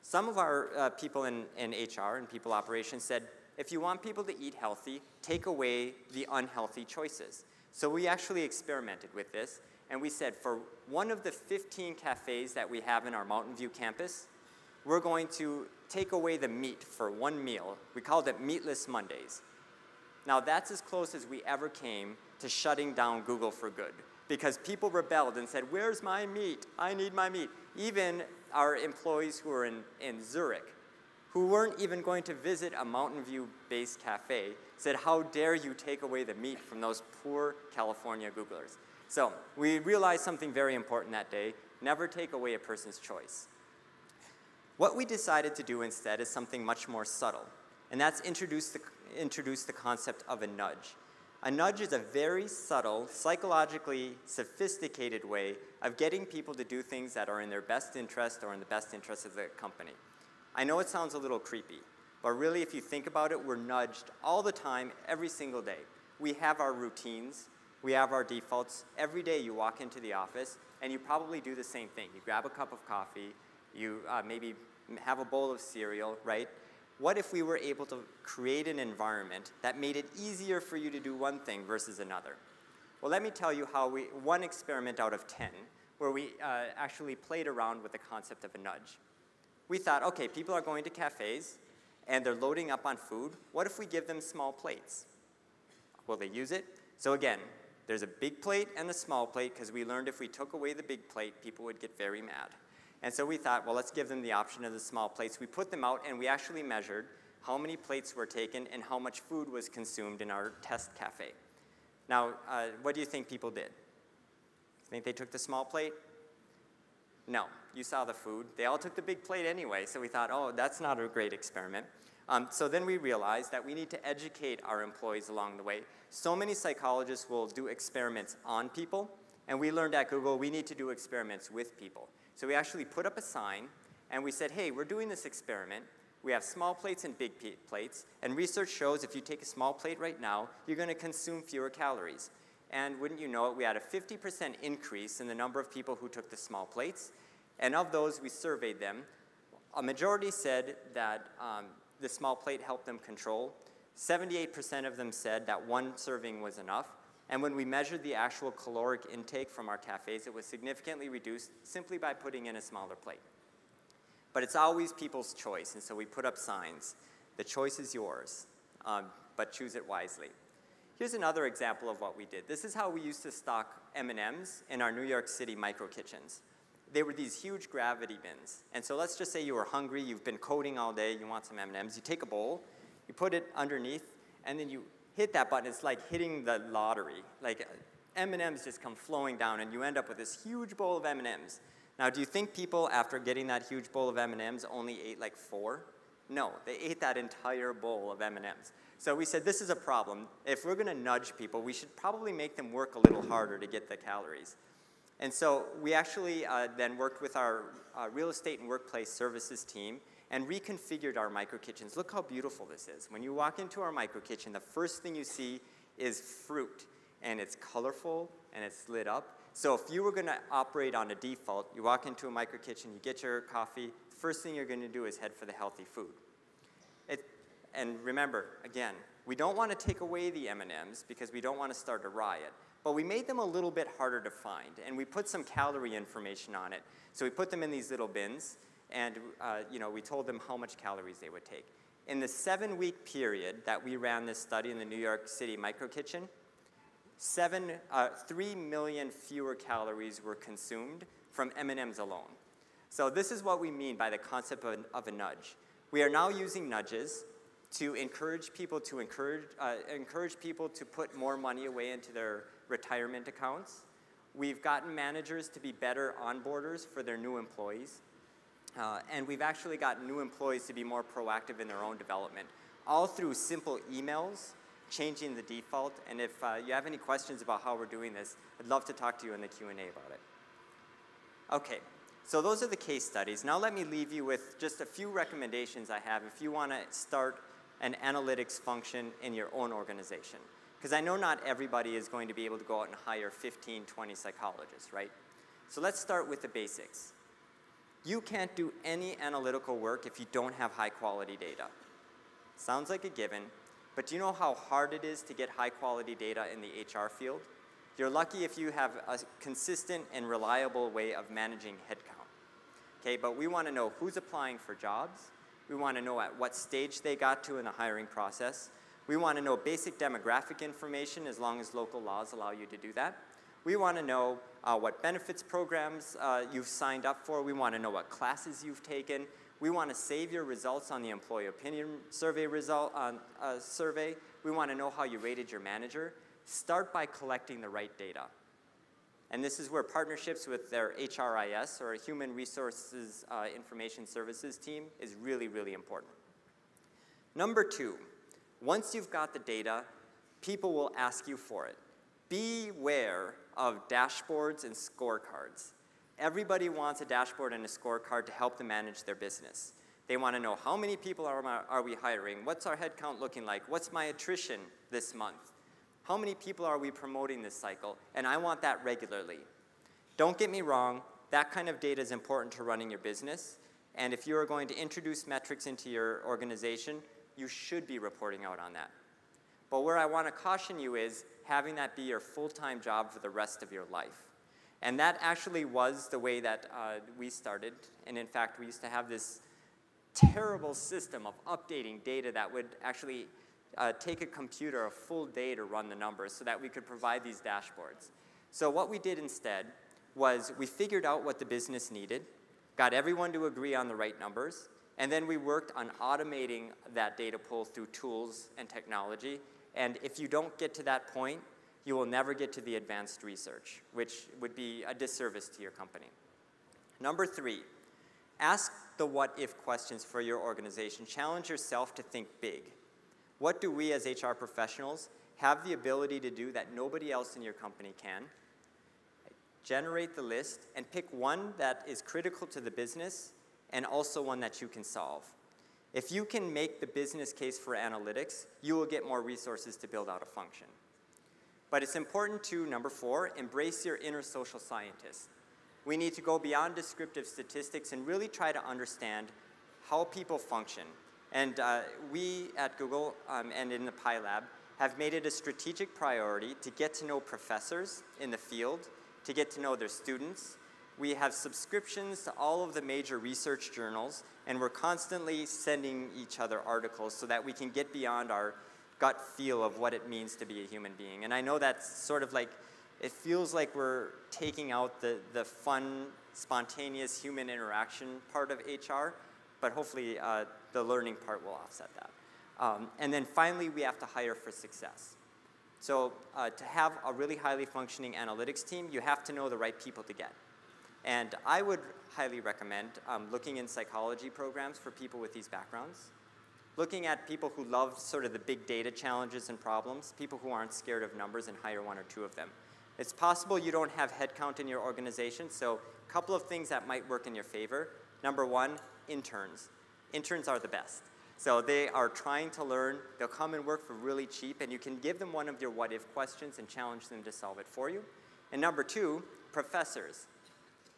Some of our people in HR and people operations said, if you want people to eat healthy, take away the unhealthy choices. So we actually experimented with this, and we said for one of the 15 cafes that we have in our Mountain View campus, we're going to take away the meat for one meal. We called it Meatless Mondays. Now that's as close as we ever came to shutting down Google for good, because people rebelled and said, where's my meat? I need my meat. Even our employees who were in Zurich, who weren't even going to visit a Mountain View-based cafe, said, how dare you take away the meat from those poor California Googlers? So we realized something very important that day: never take away a person's choice. What we decided to do instead is something much more subtle, and that's introduce the concept of a nudge. A nudge is a very subtle, psychologically sophisticated way of getting people to do things that are in their best interest or in the best interest of the company. I know it sounds a little creepy, but really if you think about it, we're nudged all the time, every single day. We have our routines, we have our defaults. Every day you walk into the office and you probably do the same thing. You grab a cup of coffee, you maybe have a bowl of cereal, right? What if we were able to create an environment that made it easier for you to do one thing versus another? Well, let me tell you how one experiment out of 10, where we actually played around with the concept of a nudge. We thought, okay, people are going to cafes and they're loading up on food. What if we give them small plates? Will they use it? So again, there's a big plate and a small plate, because we learned if we took away the big plate, people would get very mad. And so we thought, well, let's give them the option of the small plates. We put them out, and we actually measured how many plates were taken and how much food was consumed in our test cafe. Now, what do you think people did? Think they took the small plate? No, you saw the food. They all took the big plate anyway, so we thought, oh, that's not a great experiment. So then we realized that we need to educate our employees along the way. So many psychologists will do experiments on people, and we learned at Google we need to do experiments with people. So we actually put up a sign, and we said, hey, we're doing this experiment. We have small plates and big plates, and research shows if you take a small plate right now, you're going to consume fewer calories. And wouldn't you know it, we had a 50% increase in the number of people who took the small plates, and of those, we surveyed them. A majority said that the small plate helped them control. 78% of them said that one serving was enough. And when we measured the actual caloric intake from our cafes, it was significantly reduced simply by putting in a smaller plate. But it's always people's choice, and so we put up signs. The choice is yours, but choose it wisely. Here's another example of what we did. This is how we used to stock M&Ms in our New York City micro kitchens. They were these huge gravity bins. And so let's just say you were hungry, you've been coding all day, you want some M&Ms. You take a bowl, you put it underneath, and then you hit that button. It's like hitting the lottery. Like M&Ms just come flowing down, and you end up with this huge bowl of M&Ms. Now, do you think people, after getting that huge bowl of M&Ms, only ate like 4? No, they ate that entire bowl of M&Ms. So we said, this is a problem. If we're going to nudge people, we should probably make them work a little harder to get the calories. And so we actually then worked with our real estate and workplace services team and reconfigured our micro kitchens. Look how beautiful this is. When you walk into our micro kitchen, the first thing you see is fruit, and it's colorful and it's lit up. So if you were going to operate on a default, you walk into a micro kitchen, you get your coffee, the first thing you're going to do is head for the healthy food. And remember, again, we don't want to take away the M&Ms because we don't want to start a riot. But we made them a little bit harder to find, and we put some calorie information on it. So we put them in these little bins, and we told them how much calories they would take. In the 7-week period that we ran this study in the New York City micro kitchen, 3 million fewer calories were consumed from M&Ms alone. So this is what we mean by the concept of a nudge. We are now using nudges to encourage people to put more money away into their retirement accounts. We've gotten managers to be better onboarders for their new employees. And we've actually gotten new employees to be more proactive in their own development, all through simple emails, changing the default. And if you have any questions about how we're doing this, I'd love to talk to you in the Q&A about it. Okay, so those are the case studies. Now let me leave you with just a few recommendations I have if you want to start an analytics function in your own organization. Because I know not everybody is going to be able to go out and hire 15, 20 psychologists, right? So let's start with the basics. You can't do any analytical work if you don't have high-quality data. Sounds like a given, but do you know how hard it is to get high-quality data in the HR field? You're lucky if you have a consistent and reliable way of managing headcount. Okay, but we want to know who's applying for jobs. We want to know at what stage they got to in the hiring process. We want to know basic demographic information as long as local laws allow you to do that. We want to know what benefits programs you've signed up for. We want to know what classes you've taken. We want to save your results on the employee opinion survey survey. We want to know how you rated your manager. Start by collecting the right data. And this is where partnerships with their HRIS, or Human Resources Information Services team, is really, really important. Number 2, once you've got the data, people will ask you for it. Beware of dashboards and scorecards. Everybody wants a dashboard and a scorecard to help them manage their business. They want to know how many people are we hiring, what's our headcount looking like, what's my attrition this month, how many people are we promoting this cycle, and I want that regularly. Don't get me wrong, that kind of data is important to running your business, and if you are going to introduce metrics into your organization, you should be reporting out on that. But where I want to caution you is having that be your full-time job for the rest of your life. And that actually was the way that we started. And in fact, we used to have this terrible system of updating data that would actually take a computer a full day to run the numbers so that we could provide these dashboards. So what we did instead was we figured out what the business needed, got everyone to agree on the right numbers, and then we worked on automating that data pull through tools and technology. And if you don't get to that point, you will never get to the advanced research, which would be a disservice to your company. Number 3, ask the what-if questions for your organization. Challenge yourself to think big. What do we as HR professionals have the ability to do that nobody else in your company can? Generate the list and pick one that is critical to the business and also one that you can solve. If you can make the business case for analytics, you will get more resources to build out a function. But it's important to, number 4, embrace your inner social scientist. We need to go beyond descriptive statistics and really try to understand how people function. And we at Google and in the Pi Lab have made it a strategic priority to get to know professors in the field, to get to know their students. We have subscriptions to all of the major research journals, and we're constantly sending each other articles so that we can get beyond our gut feel of what it means to be a human being. And I know that's sort of like, it feels like we're taking out the fun, spontaneous human interaction part of HR, but hopefully the learning part will offset that. And then finally, we have to hire for success. So to have a really highly functioning analytics team, you have to know the right people to get. And I would highly recommend looking in psychology programs for people with these backgrounds, looking at people who love sort of the big data challenges and problems, people who aren't scared of numbers, and hire 1 or 2 of them. It's possible you don't have headcount in your organization, so a couple of things that might work in your favor. Number 1, interns. Interns are the best. So they are trying to learn. They'll come and work for really cheap, and you can give them one of your what-if questions and challenge them to solve it for you. And number 2, professors.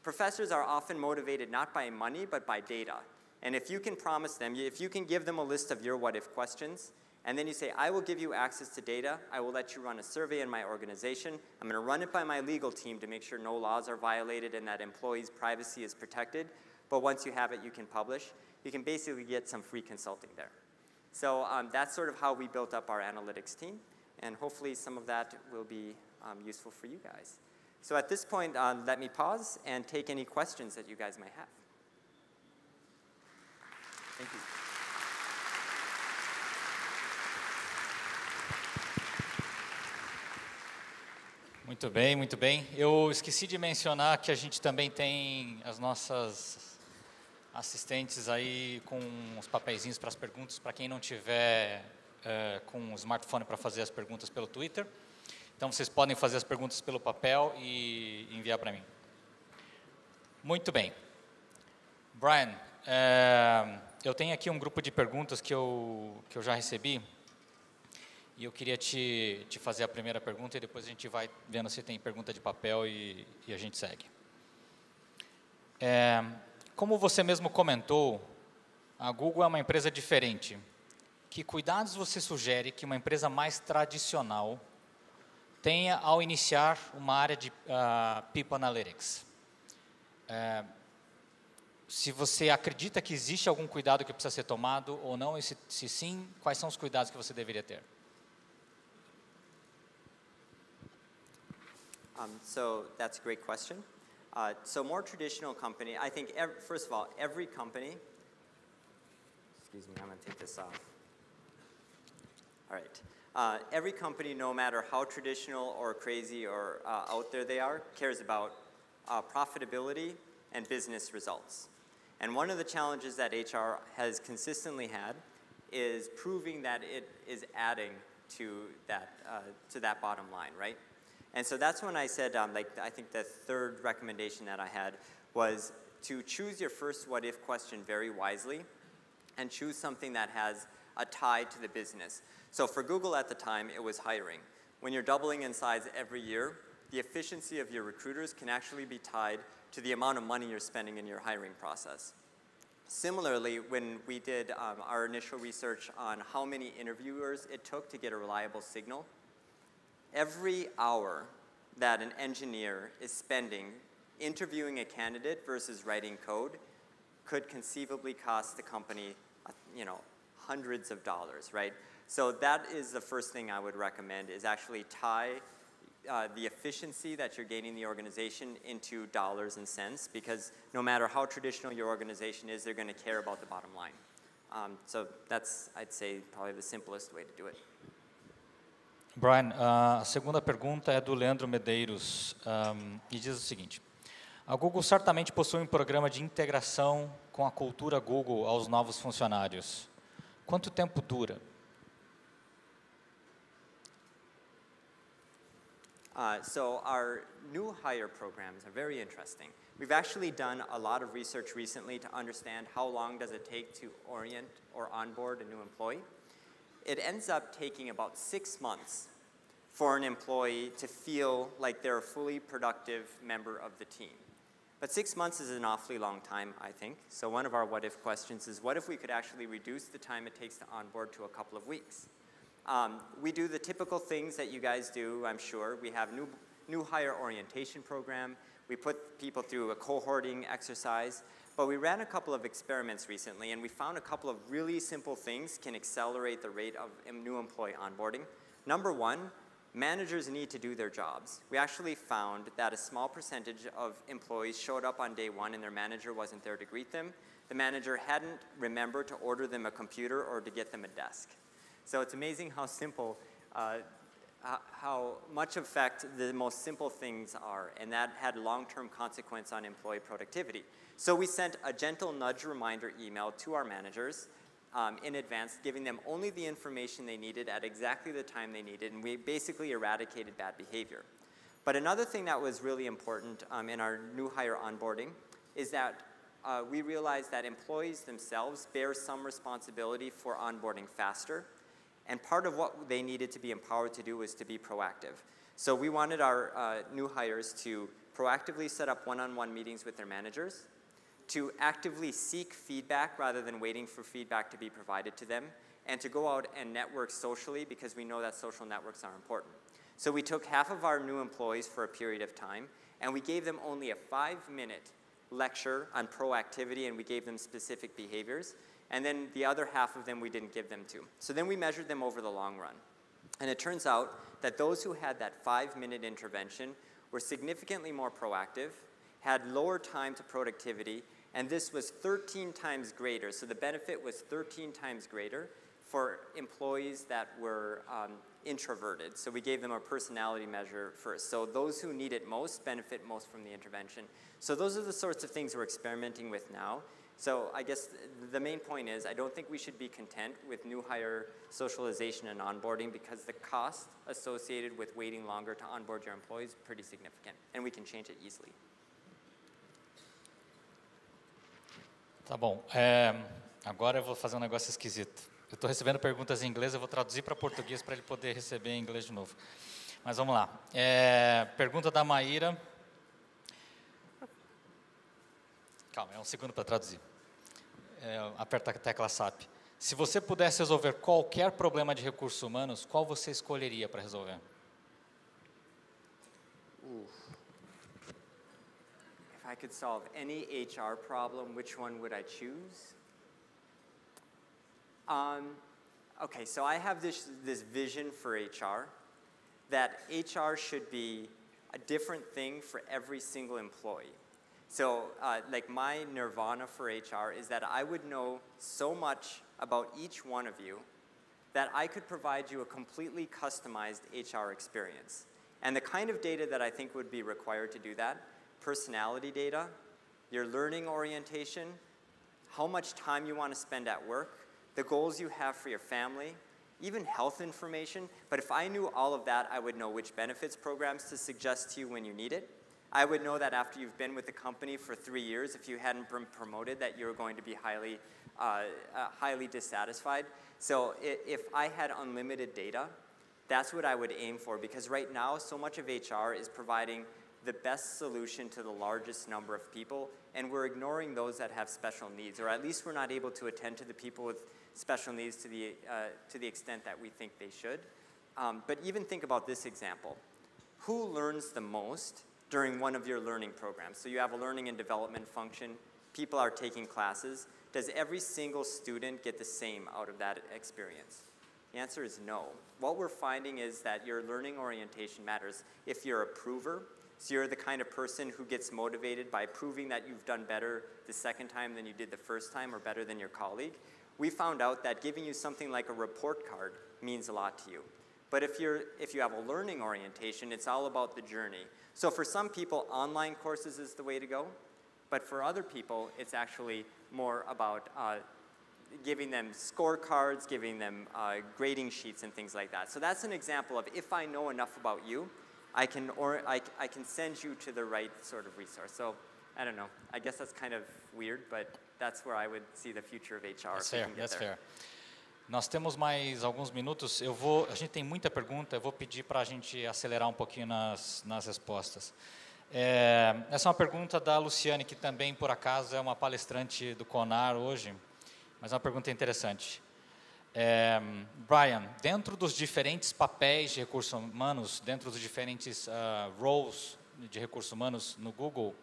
Professors are often motivated not by money, but by data. And if you can promise them, if you can give them a list of your what-if questions, and then you say, I will give you access to data, I will let you run a survey in my organization, I'm going to run it by my legal team to make sure no laws are violated and that employees' privacy is protected, but once you have it, you can publish. You can basically get some free consulting there. So that's sort of how we built up our analytics team, and hopefully some of that will be useful for you guys. So at this point, let me pause and take any questions that you guys might have. Thank you. Muito bem, muito bem. Eu esqueci de mencionar que a gente também tem as nossas assistentes aí com os papeizinhos para as perguntas, para quem não tiver com o smartphone para fazer as perguntas pelo Twitter. Então, vocês podem fazer as perguntas pelo papel e enviar para mim. Muito bem. Brian, eu tenho aqui um grupo de perguntas que eu já recebi. E eu queria te fazer a primeira pergunta e depois a gente vai vendo se tem pergunta de papel e a gente segue. Como você mesmo comentou, a Google é uma empresa diferente. Que cuidados você sugere que uma empresa mais tradicional tenha ao iniciar uma área de People Analytics? Se você acredita que existe algum cuidado que precisa ser tomado ou não, e se sim, quais são os cuidados que você deveria ter? So that's a great question. So more traditional company, I think, first of all, every company, excuse me, I'm going to take this off. All right. Every company, no matter how traditional or crazy or out there they are, cares about profitability and business results. And one of the challenges that HR has consistently had is proving that it is adding to that bottom line, right? And so that's when I said, I think the third recommendation that I had was to choose your first what-if question very wisely and choose something that has a tie to the business. So for Google at the time, it was hiring. When you're doubling in size every year, the efficiency of your recruiters can actually be tied to the amount of money you're spending in your hiring process. Similarly, when we did our initial research on how many interviewers it took to get a reliable signal, every hour that an engineer is spending interviewing a candidate versus writing code could conceivably cost the company, hundreds of dollars, right? So that is the first thing I would recommend, is actually tie the efficiency that you're gaining the organization into dollars and cents, because no matter how traditional your organization is, they're going to care about the bottom line. So that's, I'd say, probably the simplest way to do it. Brian, a segunda pergunta é do Leandro Medeiros, e diz o seguinte: a Google certamente possui um programa de integração com a cultura Google aos novos funcionários. Quanto tempo dura? So our new hire programs are very interesting. We've actually done a lot of research recently to understand how long does it take to orient or onboard a new employee. It ends up taking about 6 months for an employee to feel like they're a fully productive member of the team. But 6 months is an awfully long time, I think. So one of our what-if questions is, what if we could actually reduce the time it takes to onboard to a couple of weeks? We do the typical things that you guys do, I'm sure. We have new hire orientation program. We put people through a cohorting exercise. But we ran a couple of experiments recently, and we found a couple of really simple things can accelerate the rate of new employee onboarding. Number one, managers need to do their jobs. We actually found that a small percentage of employees showed up on day one and their manager wasn't there to greet them. The manager hadn't remembered to order them a computer or to get them a desk. So it's amazing how simple, how much effect the most simple things are, and that had long-term consequence on employee productivity. So we sent a gentle nudge reminder email to our managers in advance, giving them only the information they needed at exactly the time they needed, and we basically eradicated bad behavior. But another thing that was really important in our new hire onboarding is that we realized that employees themselves bear some responsibility for onboarding faster, and part of what they needed to be empowered to do was to be proactive. So we wanted our new hires to proactively set up one-on-one meetings with their managers, to actively seek feedback rather than waiting for feedback to be provided to them, and to go out and network socially, because we know that social networks are important. So we took half of our new employees for a period of time, and we gave them only a 5-minute lecture on proactivity, and we gave them specific behaviors, and then the other half of them we didn't give them to. So then we measured them over the long run. And it turns out that those who had that 5-minute intervention were significantly more proactive, had lower time to productivity, and this was 13 times greater. So the benefit was 13 times greater for employees that were introverted. So we gave them a personality measure first. So those who need it most benefit most from the intervention. So those are the sorts of things we're experimenting with now. So I guess the main point is I don't think we should be content with new hire socialization and onboarding, because the cost associated with waiting longer to onboard your employees is pretty significant, and we can change it easily. Tá bom. Agora eu vou fazer um negócio esquisito. Eu estou recebendo perguntas em inglês, eu vou traduzir para português para ele poder receber em inglês de novo. Mas vamos lá. Pergunta da Maíra. Calma, é um segundo para traduzir. Aperta a tecla SAP. Se você pudesse resolver qualquer problema de recursos humanos, qual você escolheria para resolver? If I could solve any HR problem, which one would I choose? Okay, so I have this vision for HR, that HR should be a different thing for every single employee. So like my nirvana for HR is that I would know so much about each one of you that I could provide you a completely customized HR experience. And the kind of data that I think would be required to do that, personality data, your learning orientation, how much time you want to spend at work, the goals you have for your family, even health information. But if I knew all of that, I would know which benefits programs to suggest to you when you need it. I would know that after you've been with the company for 3 years, if you hadn't been promoted, that you're going to be highly dissatisfied. So if I had unlimited data, that's what I would aim for, because right now, so much of HR is providing the best solution to the largest number of people, and we're ignoring those that have special needs, or at least we're not able to attend to the people with special needs to the extent that we think they should. But even think about this example. Who learns the most during one of your learning programs? So you have a learning and development function, people are taking classes. Does every single student get the same out of that experience? The answer is no. What we're finding is that your learning orientation matters. If you're a prover, so you're the kind of person who gets motivated by proving that you've done better the second time than you did the first time, or better than your colleague, we found out that giving you something like a report card means a lot to you. But if you have a learning orientation, it's all about the journey. So for some people, online courses is the way to go. But for other people, it's actually more about giving them scorecards, giving them grading sheets and things like that. So that's an example of, if I know enough about you, I can send you to the right sort of resource. So I don't know. I guess that's kind of weird, but that's where I would see the future of HR. That's fair. Nós temos mais alguns minutos. A gente tem muita pergunta. Eu vou pedir para a gente acelerar um pouquinho nas respostas. Essa é uma pergunta da Luciane, que também, por acaso, é uma palestrante do CONAR hoje, mas é uma pergunta interessante. Brian, dentro dos diferentes papéis de recursos humanos, dentro dos diferentes roles de recursos humanos no Google,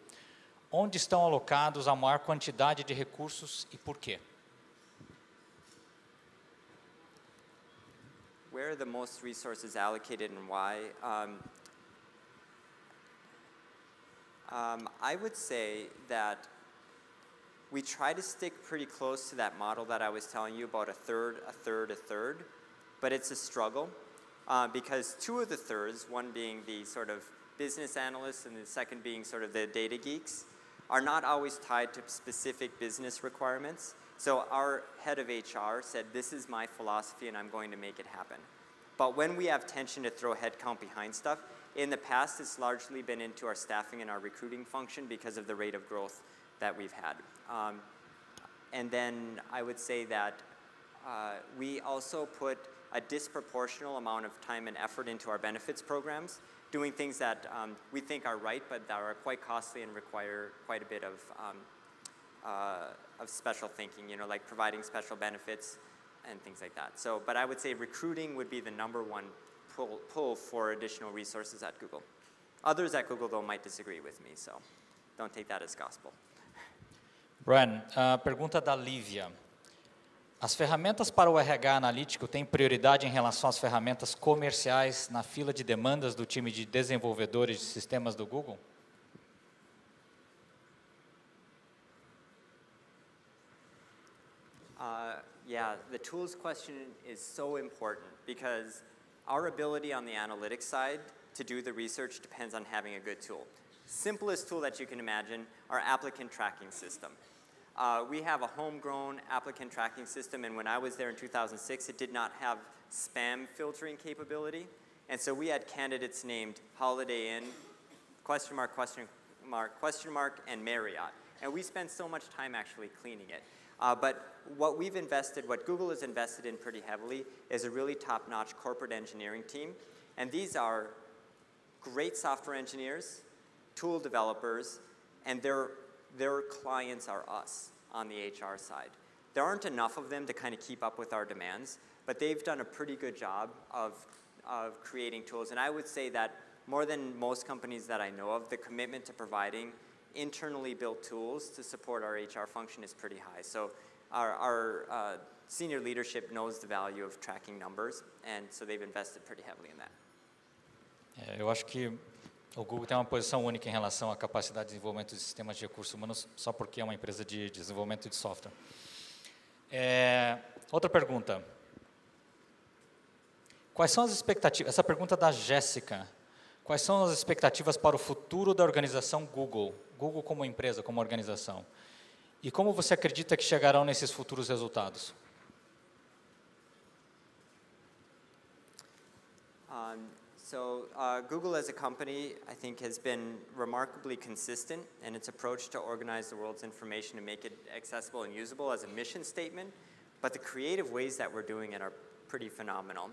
onde estão alocados a maior quantidade de recursos e por quê? Where are the most resources allocated and why? I would say that we try to stick pretty close to that model that I was telling you about, a third, a third, a third, but it's a struggle because 2 of the thirds, one being the sort of business analysts and the second being sort of the data geeks, are not always tied to specific business requirements. So our head of HR said, this is my philosophy and I'm going to make it happen. But when we have tension to throw headcount behind stuff, in the past it's largely been into our staffing and our recruiting function because of the rate of growth that we've had. And then I would say that we also put a disproportional amount of time and effort into our benefits programs, doing things that we think are right, but that are quite costly and require quite a bit of special thinking, you know, like providing special benefits and things like that. So, but I would say recruiting would be the #1 pull for additional resources at Google. Others at Google, though, might disagree with me, so don't take that as gospel. Brian, a pergunta da Lívia. As ferramentas para o RH analítico têm prioridade em relação às ferramentas comerciais na fila de demandas do time de desenvolvedores de sistemas do Google? Yeah, the tools question is so important because our ability on the analytics side to do the research depends on having a good tool. Simplest tool that you can imagine, our applicant tracking system. We have a homegrown applicant tracking system, and when I was there in 2006, it did not have spam filtering capability. And so we had candidates named Holiday Inn, question mark, question mark, question mark, and Marriott. And we spent so much time actually cleaning it. But what Google has invested in pretty heavily is a really top-notch corporate engineering team. And these are great software engineers, tool developers, and their clients are us on the HR side. There aren't enough of them to kind of keep up with our demands, but they've done a pretty good job of creating tools. And I would say that more than most companies that I know of, the commitment to providing internally built tools to support our HR function is pretty high. So our senior leadership knows the value of tracking numbers, and so they've invested pretty heavily in that. Eu acho que o Google tem uma posição única em relação à capacidade de desenvolvimento de sistemas de recursos humanos, só porque é uma empresa de desenvolvimento de software. Outra pergunta. Quais são as expectativas? Essa pergunta da Jéssica. Quais são as expectativas para o futuro da organização Google? Google como empresa, como organização. E como você acredita que chegarão nesses futuros resultados? Google as a company, I think, has been remarkably consistent in its approach to organize the world's information and make it accessible and usable as a mission statement, but the creative ways that we're doing it are pretty phenomenal.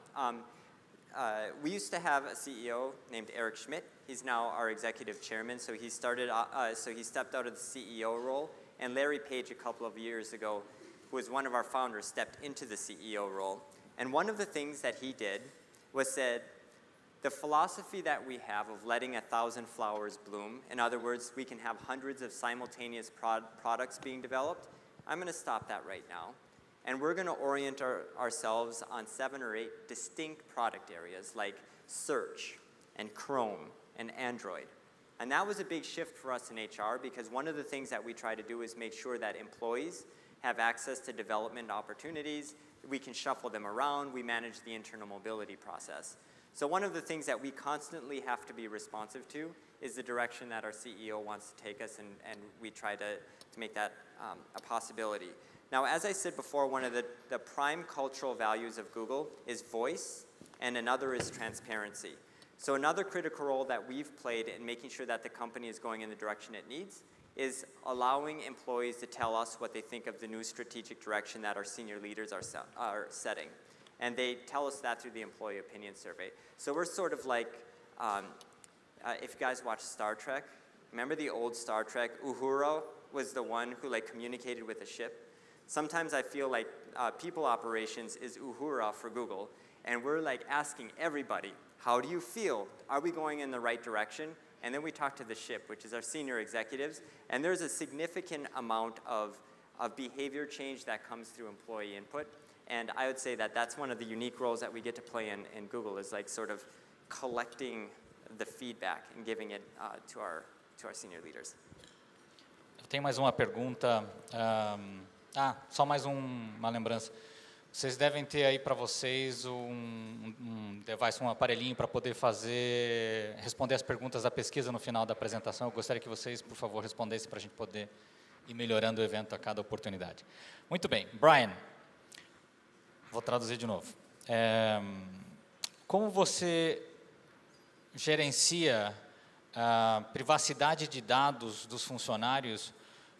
We used to have a CEO named Eric Schmidt. He's now our executive chairman, so he stepped out of the CEO role, and Larry Page a couple of years ago, who was one of our founders, stepped into the CEO role. And one of the things that he did was said, the philosophy that we have of letting 1,000 flowers bloom, in other words, we can have hundreds of simultaneous products being developed, I'm going to stop that right now. And we're going to orient ourselves on 7 or 8 distinct product areas like search and Chrome and Android. And that was a big shift for us in HR because one of the things that we try to do is make sure that employees have access to development opportunities. We can shuffle them around. We manage the internal mobility process. So one of the things that we constantly have to be responsive to is the direction that our CEO wants to take us, and we try to make that a possibility. Now, as I said before, one of the prime cultural values of Google is voice, and another is transparency. So another critical role that we've played in making sure that the company is going in the direction it needs is allowing employees to tell us what they think of the new strategic direction that our senior leaders are setting. And they tell us that through the employee opinion survey. So we're sort of like, if you guys watch Star Trek, remember the old Star Trek? Uhura was the one who communicated with the ship. Sometimes I feel like people operations is Uhura for Google, and we're asking everybody, how do you feel? Are we going in the right direction? And then we talk to the ship, which is our senior executives, and there's a significant amount of behavior change that comes through employee input. And I would say that that's one of the unique roles that we get to play in Google is sort of collecting the feedback and giving it to our senior leaders. Eu tenho mais uma pergunta. Só mais uma lembrança. Vocês devem ter aí para vocês um device, um aparelhinho para poder responder as perguntas da pesquisa no final da apresentação. Eu gostaria que vocês, por favor, respondessem para a gente poder ir melhorando o evento a cada oportunidade. Muito bem. Brian, vou traduzir de novo. Como você gerencia a privacidade de dados dos funcionários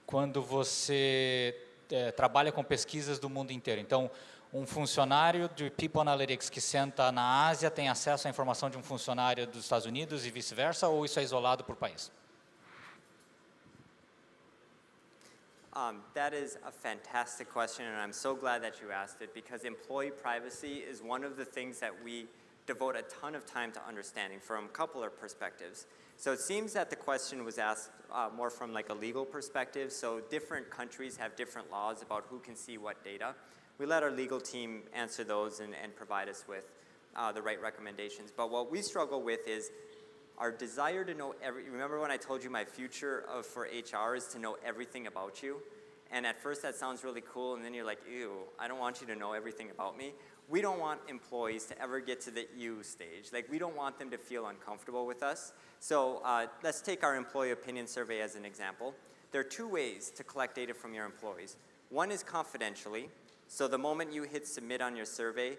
quando você trabalha com pesquisas do mundo inteiro? Então, um funcionário de People Analytics que senta na Ásia tem acesso à informação de um funcionário dos Estados Unidos e vice-versa, ou isso é isolado por país? That is a fantastic question, and I'm so glad that you asked it, because employee privacy is one of the things that we devote a ton of time to understanding from a couple of perspectives. So it seems that the question was asked more from a legal perspective, so different countries have different laws about who can see what data. We let our legal team answer those and provide us with the right recommendations. But what we struggle with is our desire to know remember when I told you my future for HR is to know everything about you? And at first that sounds really cool, and then you're like, ew, I don't want you to know everything about me. We don't want employees to ever get to the you stage. We don't want them to feel uncomfortable with us. So let's take our employee opinion survey as an example. There are 2 ways to collect data from your employees. One is confidentially. So the moment you hit submit on your survey,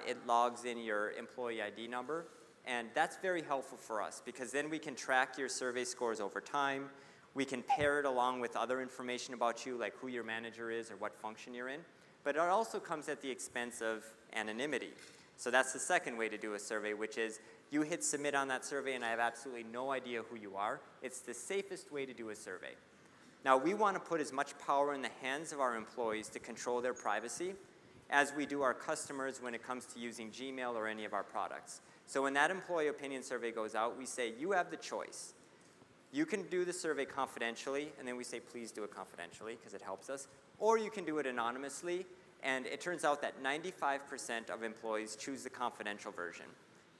it logs in your employee ID number. And that's very helpful for us because then we can track your survey scores over time. We can pair it along with other information about you, like who your manager is or what function you're in. But it also comes at the expense of anonymity. So that's the second way to do a survey, which is you hit submit on that survey and I have absolutely no idea who you are. It's the safest way to do a survey. Now, we want to put as much power in the hands of our employees to control their privacy as we do our customers when it comes to using Gmail or any of our products. So when that employee opinion survey goes out, we say, you have the choice. You can do the survey confidentially, and then we say, please do it confidentially, because it helps us. Or you can do it anonymously, and it turns out that 95% of employees choose the confidential version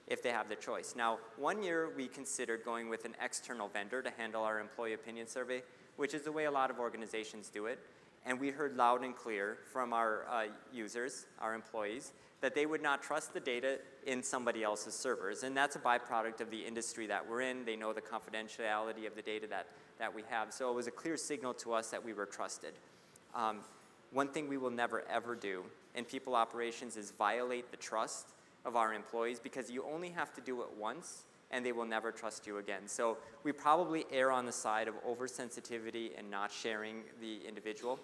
if they have the choice. Now, 1 year we considered going with an external vendor to handle our employee opinion survey, which is the way a lot of organizations do it. And we heard loud and clear from our users, our employees, that they would not trust the data in somebody else's servers. And that's a byproduct of the industry that we're in. They know the confidentiality of the data that we have. So it was a clear signal to us that we were trusted. One thing we will never, ever do in people operations is violate the trust of our employees, because you only have to do it once and they will never trust you again. So we probably err on the side of oversensitivity and not sharing the individual.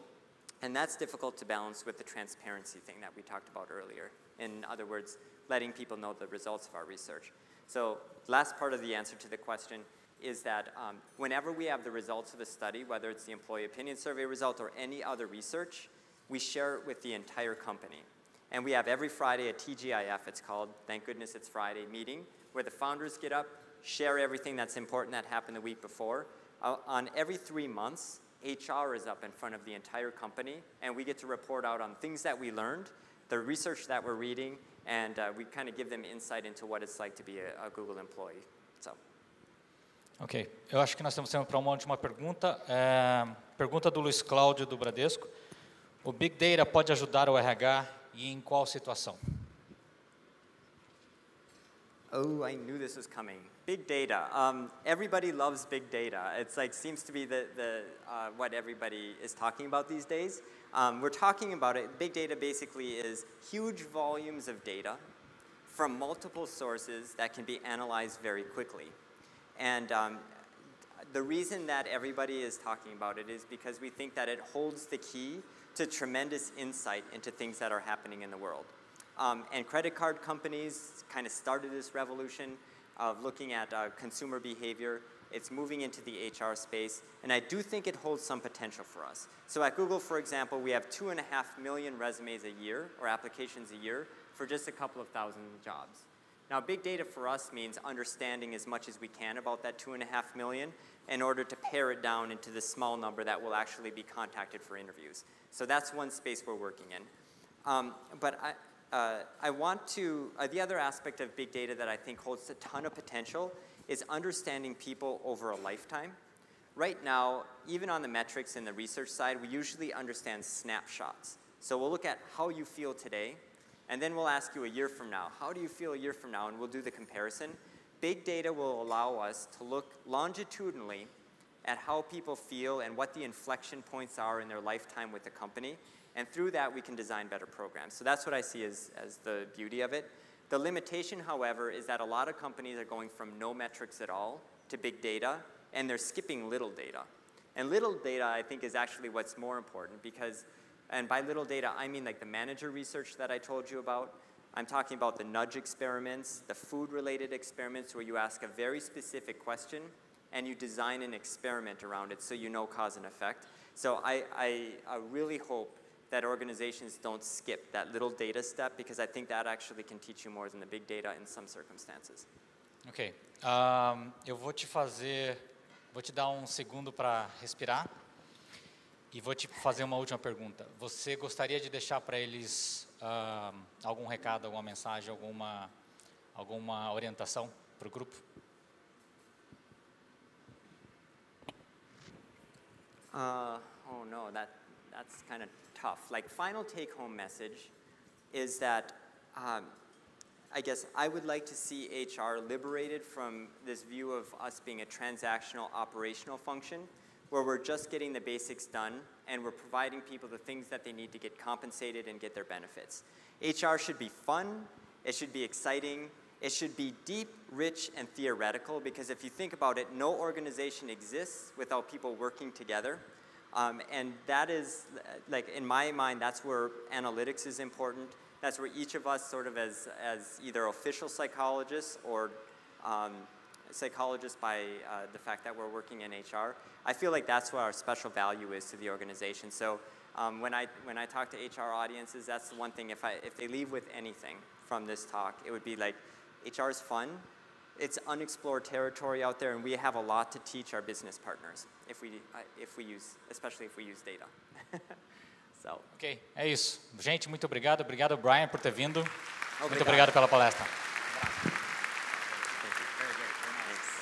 And that's difficult to balance with the transparency thing that we talked about earlier. In other words, letting people know the results of our research. So last part of the answer to the question is that whenever we have the results of a study, whether it's the employee opinion survey result or any other research, we share it with the entire company. And we have every Friday a TGIF, it's called, thank goodness it's Friday, meeting, where the founders get up, share everything that's important that happened the week before. On every 3 months, HR is up in front of the entire company, and we get to report out on things that we learned, the research that we're reading, and we kind of give them insight into what it's like to be a Google employee. So. Ok, eu acho que nós temos tempo para uma última pergunta. Pergunta do Luiz Cláudio, do Bradesco. O Big Data pode ajudar o RH e em qual situação? Oh, I knew this was coming. Big data. Everybody loves big data. It's like, seems to be what everybody is talking about these days. We're talking about it. Big data basically is huge volumes of data from multiple sources that can be analyzed very quickly. And the reason that everybody is talking about it is because we think that it holds the key to tremendous insight into things that are happening in the world. And credit card companies kind of started this revolution of looking at consumer behavior. It's moving into the HR space, and I do think it holds some potential for us. So at Google, for example, we have 2.5 million resumes a year, or applications a year, for just a couple of thousand jobs. Now, big data for us means understanding as much as we can about that 2.5 million in order to pare it down into the small number that will actually be contacted for interviews. So that's one space we're working in. But I want to, the other aspect of big data that I think holds a ton of potential is understanding people over a lifetime. Right now, even on the metrics and the research side, we usually understand snapshots. So we'll look at how you feel today, and then we'll ask you a year from now, how do you feel a year from now, and we'll do the comparison. Big data will allow us to look longitudinally at how people feel and what the inflection points are in their lifetime with the company. And through that, we can design better programs. So that's what I see as the beauty of it. The limitation, however, is that a lot of companies are going from no metrics at all to big data, and they're skipping little data. And little data, I think, is actually what's more important because, and by little data, I mean like the manager research that I told you about. I'm talking about the nudge experiments, the food-related experiments where you ask a very specific question and you design an experiment around it so you know cause and effect. So I really hope that organizations don't skip that little data step because I think that actually can teach you more than the big data in some circumstances. Ok, eu vou te dar um segundo para respirar e vou te fazer uma última pergunta. Você gostaria de deixar para eles algum recado, alguma mensagem, alguma orientação para o grupo? Oh no, that's kind of tough. Like, final take-home message is that I guess I would like to see HR liberated from this view of us being a transactional operational function where we're just getting the basics done and we're providing people the things that they need to get compensated and get their benefits. HR should be fun, it should be exciting, it should be deep, rich, and theoretical because if you think about it, no organization exists without people working together. And that is, like, in my mind, that's where analytics is important. That's where each of us sort of as either official psychologists or psychologists by the fact that we're working in HR, I feel like that's what our special value is to the organization. So when I talk to HR audiences, that's the one thing, if they leave with anything from this talk, it would be like, HR is fun. It's unexplored territory out there, and we have a lot to teach our business partners, especially if we use data. So. Ok, é isso. Gente, muito obrigado. Obrigado, Brian, por ter vindo. Muito obrigado pela palestra. Thank you. Very good. Very nice.